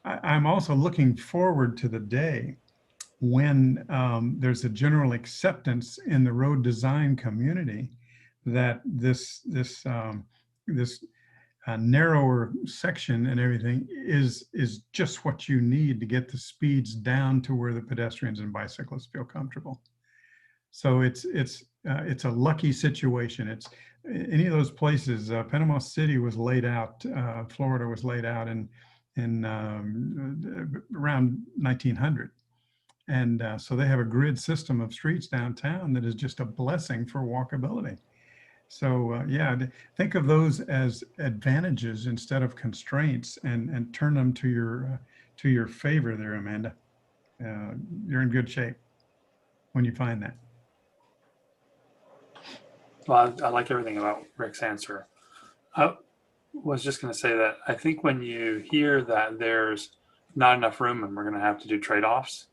I'm also looking forward to the day when there's a general acceptance in the road design community that this narrower section and everything is just what you need to get the speeds down to where the pedestrians and bicyclists feel comfortable. So it's a lucky situation. It's any of those places. Panama City was laid out. Florida was laid out in around 1900. And so they have a grid system of streets downtown that is just a blessing for walkability. So yeah, think of those as advantages instead of constraints, and turn them to your favor there, Amanda. You're in good shape when you find that. Well, I like everything about Rick's answer. I was just going to say that I think when you hear that there's not enough room and we're going to have to do trade-offs,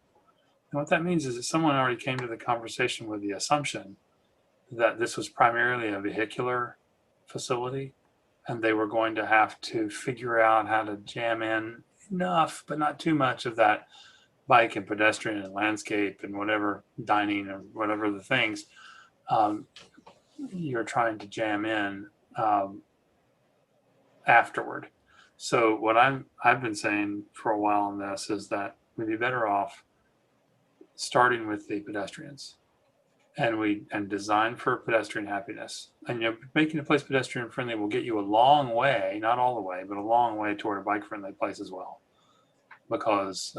and what that means is that someone already came to the conversation with the assumption that this was primarily a vehicular facility, and they were going to have to figure out how to jam in enough, but not too much, of that bike and pedestrian and landscape and whatever dining or whatever the things you're trying to jam in afterward. So what I've been saying for a while on this is that we'd be better off starting with the pedestrians, and design for pedestrian happiness. And making a place pedestrian friendly will get you a long way, not all the way, but a long way toward a bike friendly place as well. Because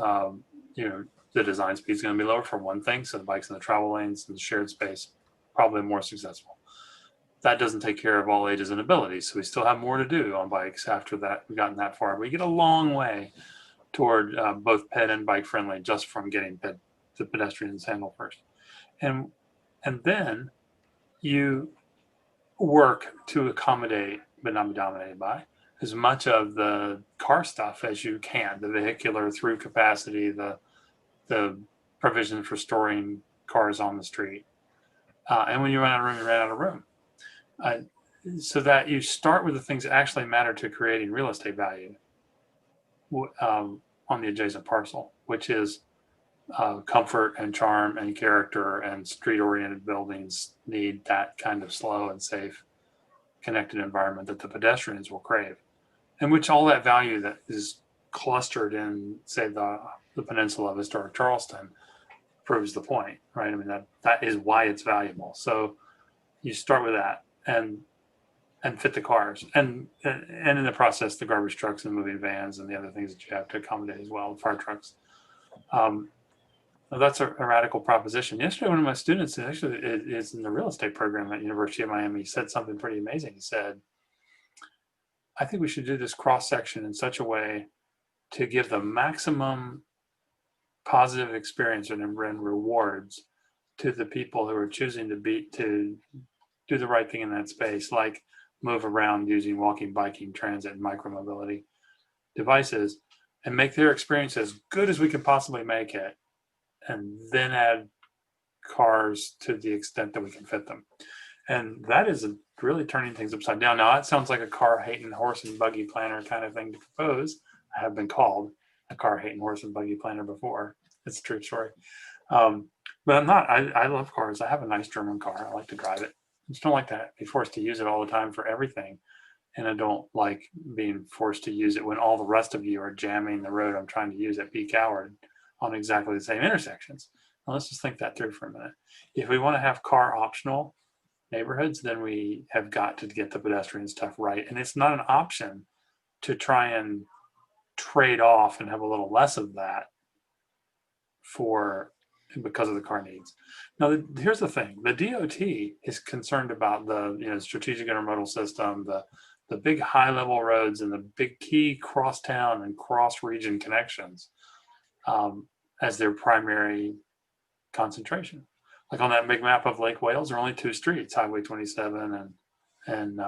the design speed is going to be lower for one thing, so the bikes in the travel lanes and the shared space probably more successful. That doesn't take care of all ages and abilities, so we still have more to do on bikes after that. We've gotten that far, but we get a long way toward both ped and bike friendly just from getting the pedestrians handled first. And then you work to accommodate, but not be dominated by, as much of the car stuff as you can, the vehicular through capacity, the provision for storing cars on the street. And when you run out of room, you run out of room. So that you start with the things that actually matter to creating real estate value on the adjacent parcel, which is comfort and charm and character, and street-oriented buildings need that kind of slow and safe connected environment that the pedestrians will crave, and which all that value that is clustered in, say, the peninsula of historic Charleston proves the point, right? I mean, that is why it's valuable. So you start with that and fit the cars, and in the process, the garbage trucks and moving vans and the other things that you have to accommodate as well, fire trucks. That's a radical proposition. Yesterday, one of my students, actually is in the real estate program at University of Miami, said something pretty amazing. He said, I think we should do this cross-section in such a way to give the maximum positive experience and rewards to the people who are choosing to do the right thing in that space, like move around using walking, biking, transit, and micromobility devices, and make their experience as good as we can possibly make it, and then add cars to the extent that we can fit them. And that is really turning things upside down. Now, that sounds like a car-hating horse and buggy planner kind of thing to propose. I have been called a car-hating horse and buggy planner before. It's a true story. But I'm not. I love cars. I have a nice German car. I like to drive it. I just don't like to be forced to use it all the time for everything. And I don't like being forced to use it when all the rest of you are jamming the road I'm trying to use at peak hour on exactly the same intersections. Now, let's just think that through for a minute. If we want to have car optional neighborhoods, then we have got to get the pedestrian stuff right. And it's not an option to try and trade off and have a little less of that because of the car needs. Now, here's the thing. The DOT is concerned about the strategic intermodal system, the big high-level roads and the big key cross-town and cross-region connections as their primary concentration. Like on that big map of Lake Wales, there are only 2 streets, Highway 27 and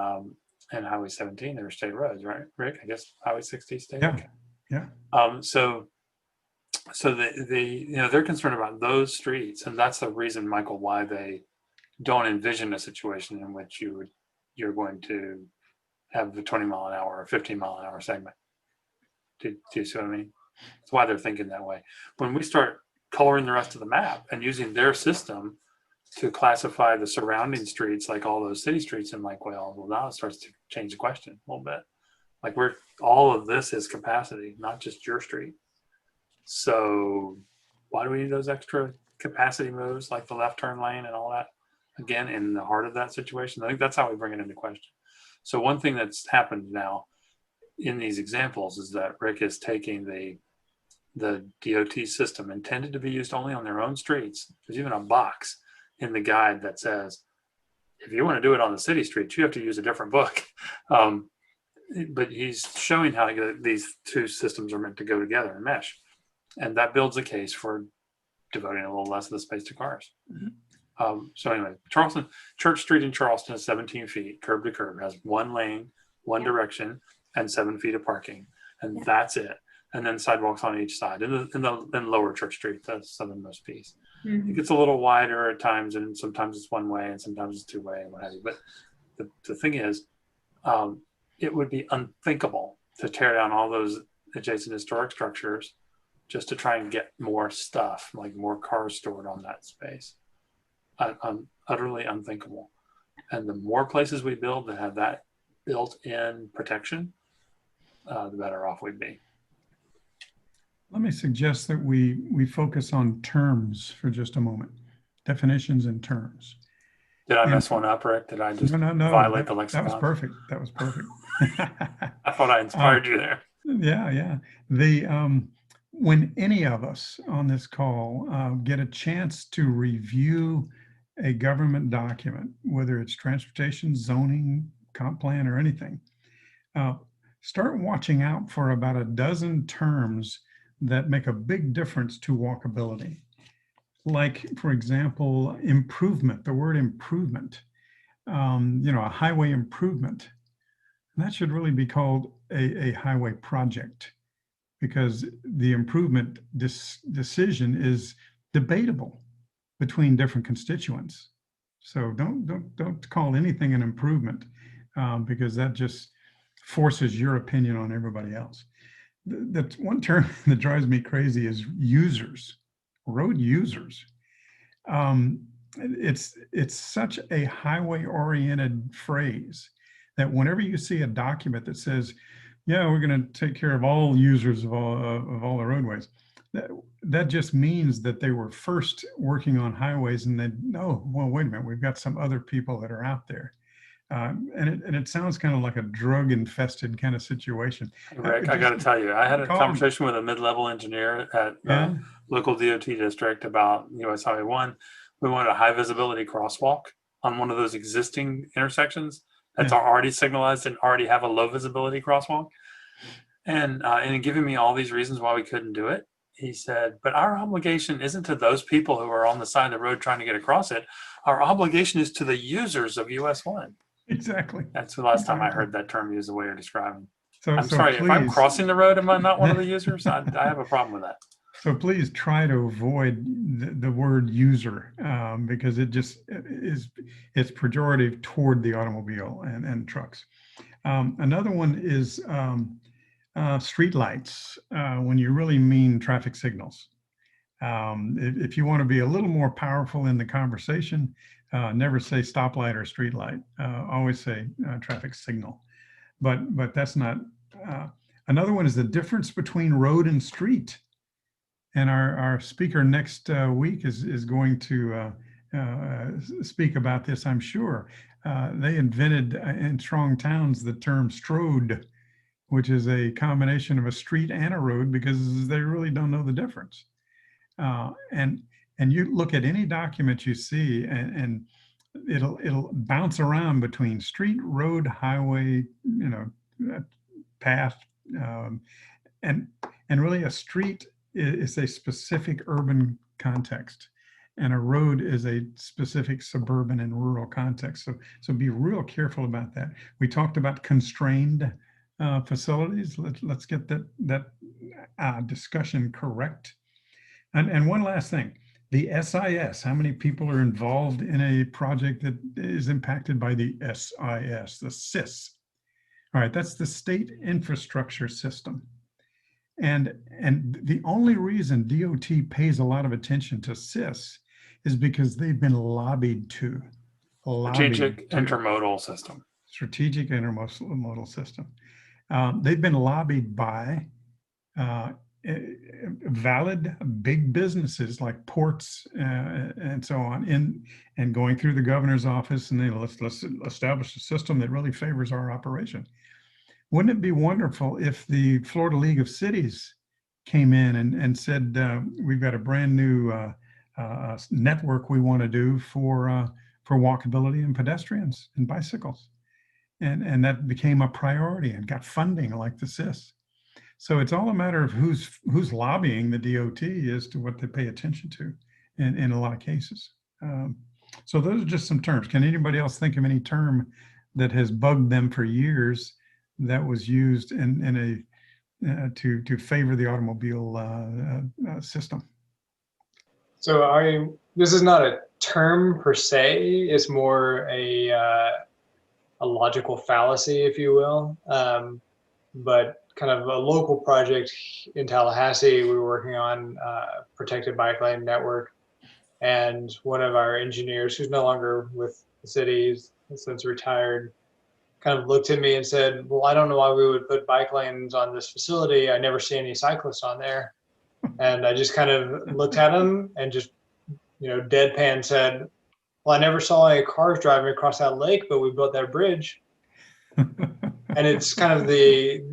Highway 17. They're state roads, right, Rick? I guess Highway 60 state. Yeah, Okay. yeah. So they're concerned about those streets, and that's the reason, Michael, why they don't envision a situation in which you're going to have the 20-mile-an-hour or 15-mile-an-hour segment. Do you see what I mean? That's why they're thinking that way. When we start coloring the rest of the map and using their system to classify the surrounding streets, like all those city streets in Lake Wales, well, now it starts to change the question a little bit. Like all of this is capacity, not just your street. So why do we need those extra capacity moves like the left turn lane and all that? Again, in the heart of that situation, I think that's how we bring it into question. So one thing that's happened now in these examples is that Rick is taking the DOT system intended to be used only on their own streets. There's even a box in the guide that says, if you want to do it on the city streets, you have to use a different book. But he's showing how these 2 systems are meant to go together and mesh. And that builds a case for devoting a little less of the space to cars. So anyway, Church Street in Charleston is 17 feet, curb to curb, has 1 lane, 1 direction, and 7 feet of parking. And that's it. And then sidewalks on each side. In Lower Church Street, the southernmost piece. It gets a little wider at times, and sometimes it's 1 way, and sometimes it's 2 way, and what have you. But the thing is, it would be unthinkable to tear down all those adjacent historic structures just to try and get more stuff, like more cars stored on that space. Utterly unthinkable. And the more places we build that have that built-in protection, the better off we'd be. Let me suggest that we focus on terms for just a moment. Definitions and terms. Did I mess one up, Rick? Did I just no, violate the lexicon? That was perfect. That was perfect. I thought I inspired you there. Yeah. When any of us on this call get a chance to review a government document, whether it's transportation, zoning, comp plan, or anything, start watching out for about a dozen terms that make a big difference to walkability. Like, for example, improvement, the word improvement, a highway improvement. That should really be called a highway project, because the improvement decision is debatable between different constituents. So don't call anything an improvement, because that just forces your opinion on everybody else. The one term that drives me crazy is users, road users. It's such a highway-oriented phrase that whenever you see a document that says, yeah, we're going to take care of all users of all the roadways, that just means that they were first working on highways and then, oh, well, wait a minute, we've got some other people that are out there. And it sounds kind of like a drug-infested kind of situation. Rick, I got to tell you, I had a conversation with a mid-level engineer at the local DOT district about US Highway 1. We wanted a high-visibility crosswalk on one of those existing intersections that's already signalized and already have a low-visibility crosswalk. And giving me all these reasons why we couldn't do it, he said, but our obligation isn't to those people who are on the side of the road trying to get across it. Our obligation is to the users of US 1. Exactly. That's the last time I heard that term used the way you're describing. I'm sorry, if I'm crossing the road, am I not one of the users? I have a problem with that. So please try to avoid the word user, because it's pejorative toward the automobile and trucks. Another one is street lights, when you really mean traffic signals. If you want to be a little more powerful in the conversation, never say stoplight or street light. Always say traffic signal. But that's not. Another one is the difference between road and street. And our speaker next week is going to speak about this, I'm sure. They invented in strong towns the term strode, which is a combination of a street and a road, because they really don't know the difference. And you look at any document you see, and it'll bounce around between street, road, highway, path, and really a street is a specific urban context, and a road is a specific suburban and rural context. So be real careful about that. We talked about constrained facilities. Let's get that discussion correct. And one last thing, the SIS, how many people are involved in a project that is impacted by the SIS, the SIS? All right, that's the state infrastructure system. And the only reason DOT pays a lot of attention to SIS is because they've been lobbied to. Strategic intermodal system. Strategic intermodal system. They've been lobbied by valid big businesses like ports and so on, and going through the governor's office, and let's establish a system that really favors our operation. Wouldn't it be wonderful if the Florida League of Cities came in and said, we've got a brand new network we want to do for walkability and pedestrians and bicycles, and that became a priority and got funding like the SIS. So it's all a matter of who's lobbying the DOT as to what they pay attention to in a lot of cases. So those are just some terms. Can anybody else think of any term that has bugged them for years that was used in to favor the automobile system? So this is not a term per se. It's more a logical fallacy, if you will. But kind of a local project in Tallahassee, we were working on protected bike lane network, and one of our engineers, who's no longer with the city, since retired, kind of looked at me and said, well, I don't know why we would put bike lanes on this facility. I never see any cyclists on there. And I just kind of looked at him and just, deadpan said, well, I never saw any cars driving across that lake, but we built that bridge. And it's kind of the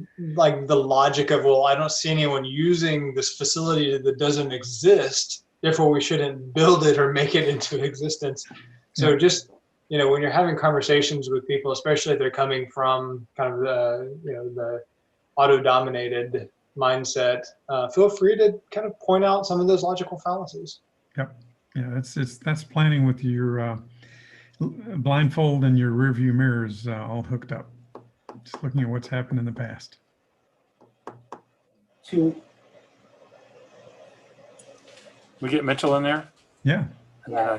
logic of, well, I don't see anyone using this facility that doesn't exist, therefore we shouldn't build it or make it into existence. So just, when you're having conversations with people, especially if they're coming from kind of the auto-dominated mindset, feel free to kind of point out some of those logical fallacies. Yep. Yeah, that's planning with your blindfold and your rearview mirrors all hooked up. Just looking at what's happened in the past. We get Mitchell in there? Yeah. I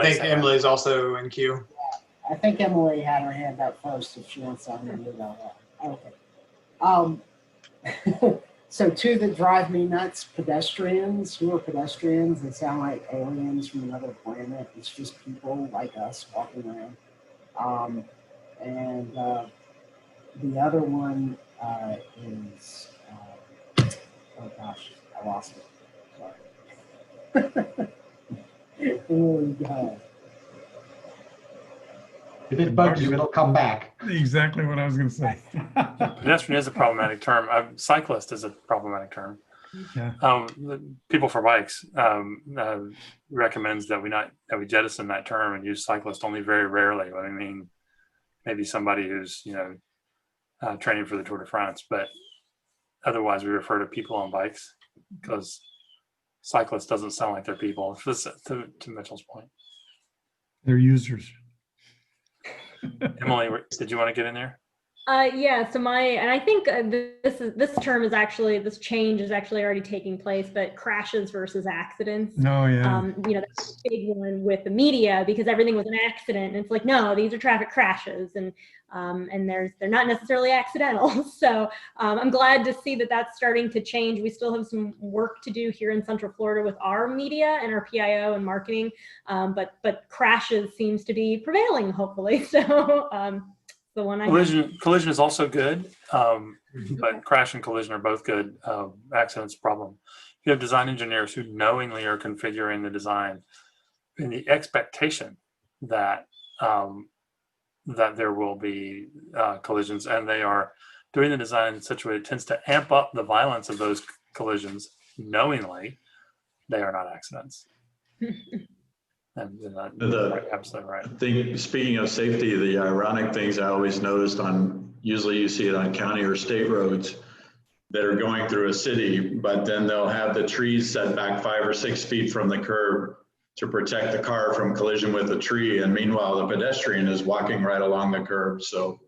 think Emily's also in queue. I think Emily had her hand up first if she wants to unmute that. Okay. So to the drive me nuts pedestrians, who are pedestrians? They sound like aliens from another planet. It's just people like us walking around. And the other one is, oh gosh, I lost it. Sorry. Oh God. If it bugs you, it'll come back. Exactly what I was going to say. Pedestrian is a problematic term. Cyclist is a problematic term. Yeah. People for Bikes recommends that we jettison that term and use cyclist only very rarely. I mean, maybe somebody who's training for the Tour de France, but otherwise we refer to people on bikes because cyclist doesn't sound like they're people. To Mitchell's point, they're users. Emily, did you want to get in there? Yeah, so I think this change is actually already taking place, but crashes versus accidents. Oh yeah. That's a big one with the media because everything was an accident. And it's like, no, these are traffic crashes, and they're not necessarily accidental. So I'm glad to see that that's starting to change. We still have some work to do here in Central Florida with our media and our PIO and marketing, but crashes seems to be prevailing, hopefully. So the one collision is also good, but crash and collision are both good. Accidents problem. You have design engineers who knowingly are configuring the design in the expectation that there will be collisions, and they are doing the design in such a way it tends to amp up the violence of those collisions knowingly. They are not accidents. And absolutely right. I think, speaking of safety, the ironic things I always noticed usually you see it on county or state roads that are going through a city, but then they'll have the trees set back 5 or 6 feet from the curb to protect the car from collision with a tree. And meanwhile, the pedestrian is walking right along the curb. So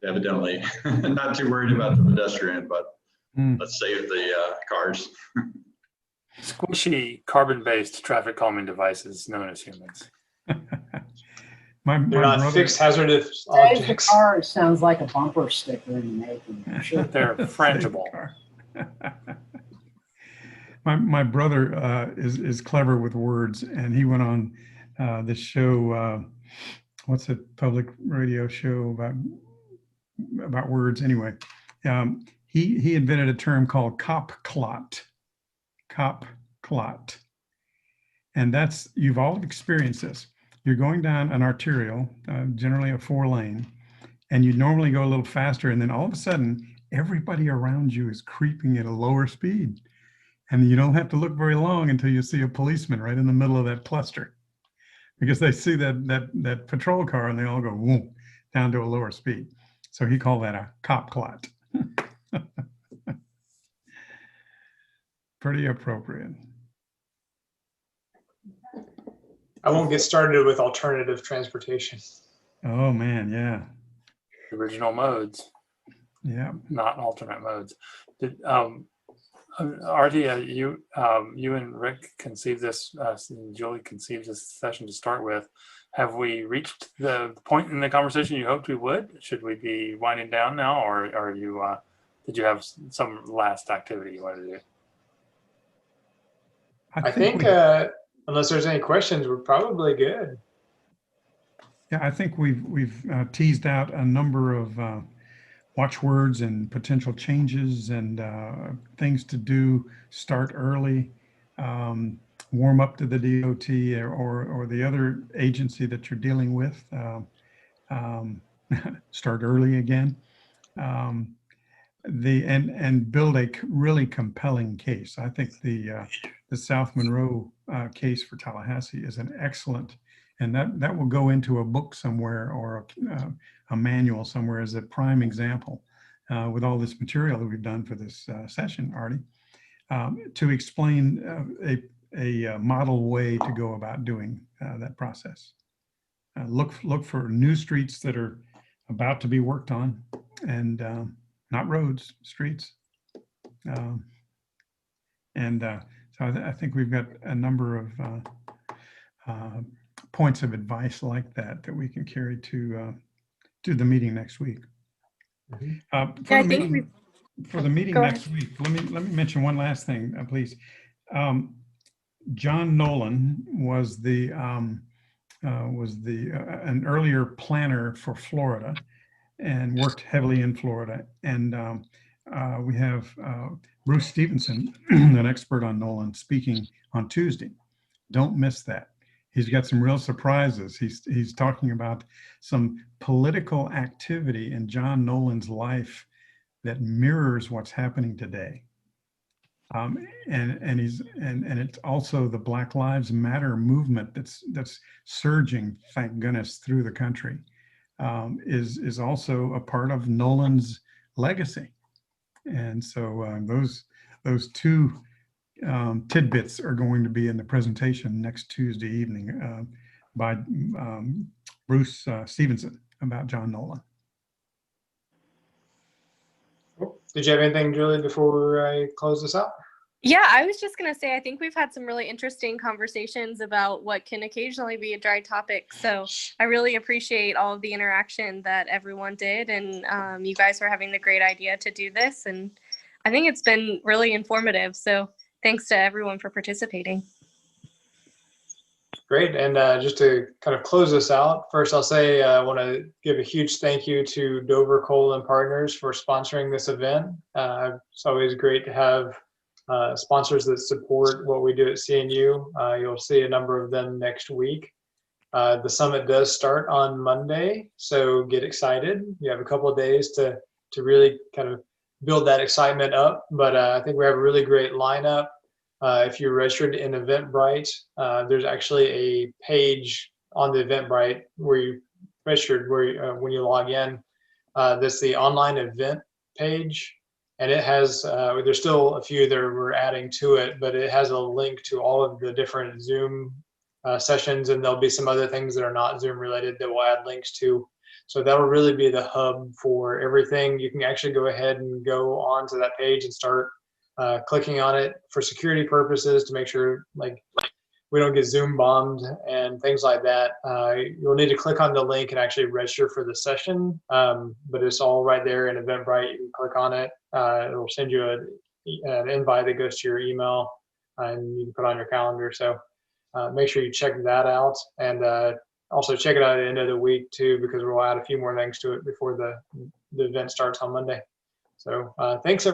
evidently not too worried about the pedestrian, but let's save the cars. Squishy carbon-based traffic calming devices known as humans. They're not brother, fixed hazardous Save the objects. car sounds like a bumper sticker in the making. I'm sure. They're frangible. My brother is clever with words, and he went on this show. What's a public radio show about words? Anyway, he invented a term called cop clot. Cop clot, and that's, you've all experienced this. You're going down an arterial, generally a 4-lane, and you normally go a little faster, and then all of a sudden, everybody around you is creeping at a lower speed. And you don't have to look very long until you see a policeman right in the middle of that cluster, because they see that patrol car and they all go whoom, down to a lower speed. So he called that a cop clot. Pretty appropriate. I won't get started with alternative transportation. Oh man, yeah. Original modes. Yeah. Not alternate modes. Did Artie, you and Rick conceived this, and Julie conceived this session to start with. Have we reached the point in the conversation you hoped we would? Should we be winding down now, or are you? Did you have some last activity you wanted to do? I think unless there's any questions, we're probably good. Yeah, I think we've teased out a number of watchwords and potential changes and things to do. Start early, warm up to the DOT or the other agency that you're dealing with. Start early again. And build a really compelling case. I think the South Monroe case for Tallahassee is an excellent, and that will go into a book somewhere or a manual somewhere as a prime example with all this material that we've done for this session, Artie, to explain a model way to go about doing that process. Look for new streets that are about to be worked on, and not roads, streets. So I think we've got a number of points of advice like that we can carry to the meeting next week. For the meeting next week, let me mention one last thing, please. John Nolan was an earlier planner for Florida and worked heavily in Florida. And we have Bruce Stevenson, an expert on Nolan, speaking on Tuesday. Don't miss that. He's got some real surprises. He's talking about some political activity in John Nolan's life that mirrors what's happening today. And it's also the Black Lives Matter movement that's surging, thank goodness, through the country. Is also a part of Nolan's legacy. And so those two tidbits are going to be in the presentation next Tuesday evening by Bruce Stevenson about John Nolan. Did you have anything, Julie, before I close this out? Yeah, I was just going to say, I think we've had some really interesting conversations about what can occasionally be a dry topic. So I really appreciate all of the interaction that everyone did. And you guys for having the great idea to do this. And I think it's been really informative. So thanks to everyone for participating. Great. And just to kind of close this out, first I'll say I want to give a huge thank you to Dover Coal & Partners for sponsoring this event. It's always great to have sponsors that support what we do at CNU. You'll see a number of them next week. The summit does start on Monday, so get excited. You have a couple of days to really kind of build that excitement up, but I think we have a really great lineup. If you're registered in Eventbrite, there's actually a page on the Eventbrite where you registered, where when you log in, that's the online event page. And it has, there's still a few that we're adding to it, but it has a link to all of the different Zoom sessions, and there'll be some other things that are not Zoom related that we'll add links to. So that will really be the hub for everything. You can actually go ahead and go onto that page and start clicking on it for security purposes to make sure like we don't get Zoom bombed and things like that. You'll need to click on the link and actually register for the session, but it's all right there in Eventbrite. You can click on it. It'll send you an invite that goes to your email, and you can put on your calendar. So make sure you check that out, and also check it out at the end of the week too, because we'll add a few more things to it before the event starts on Monday. So thanks, everyone.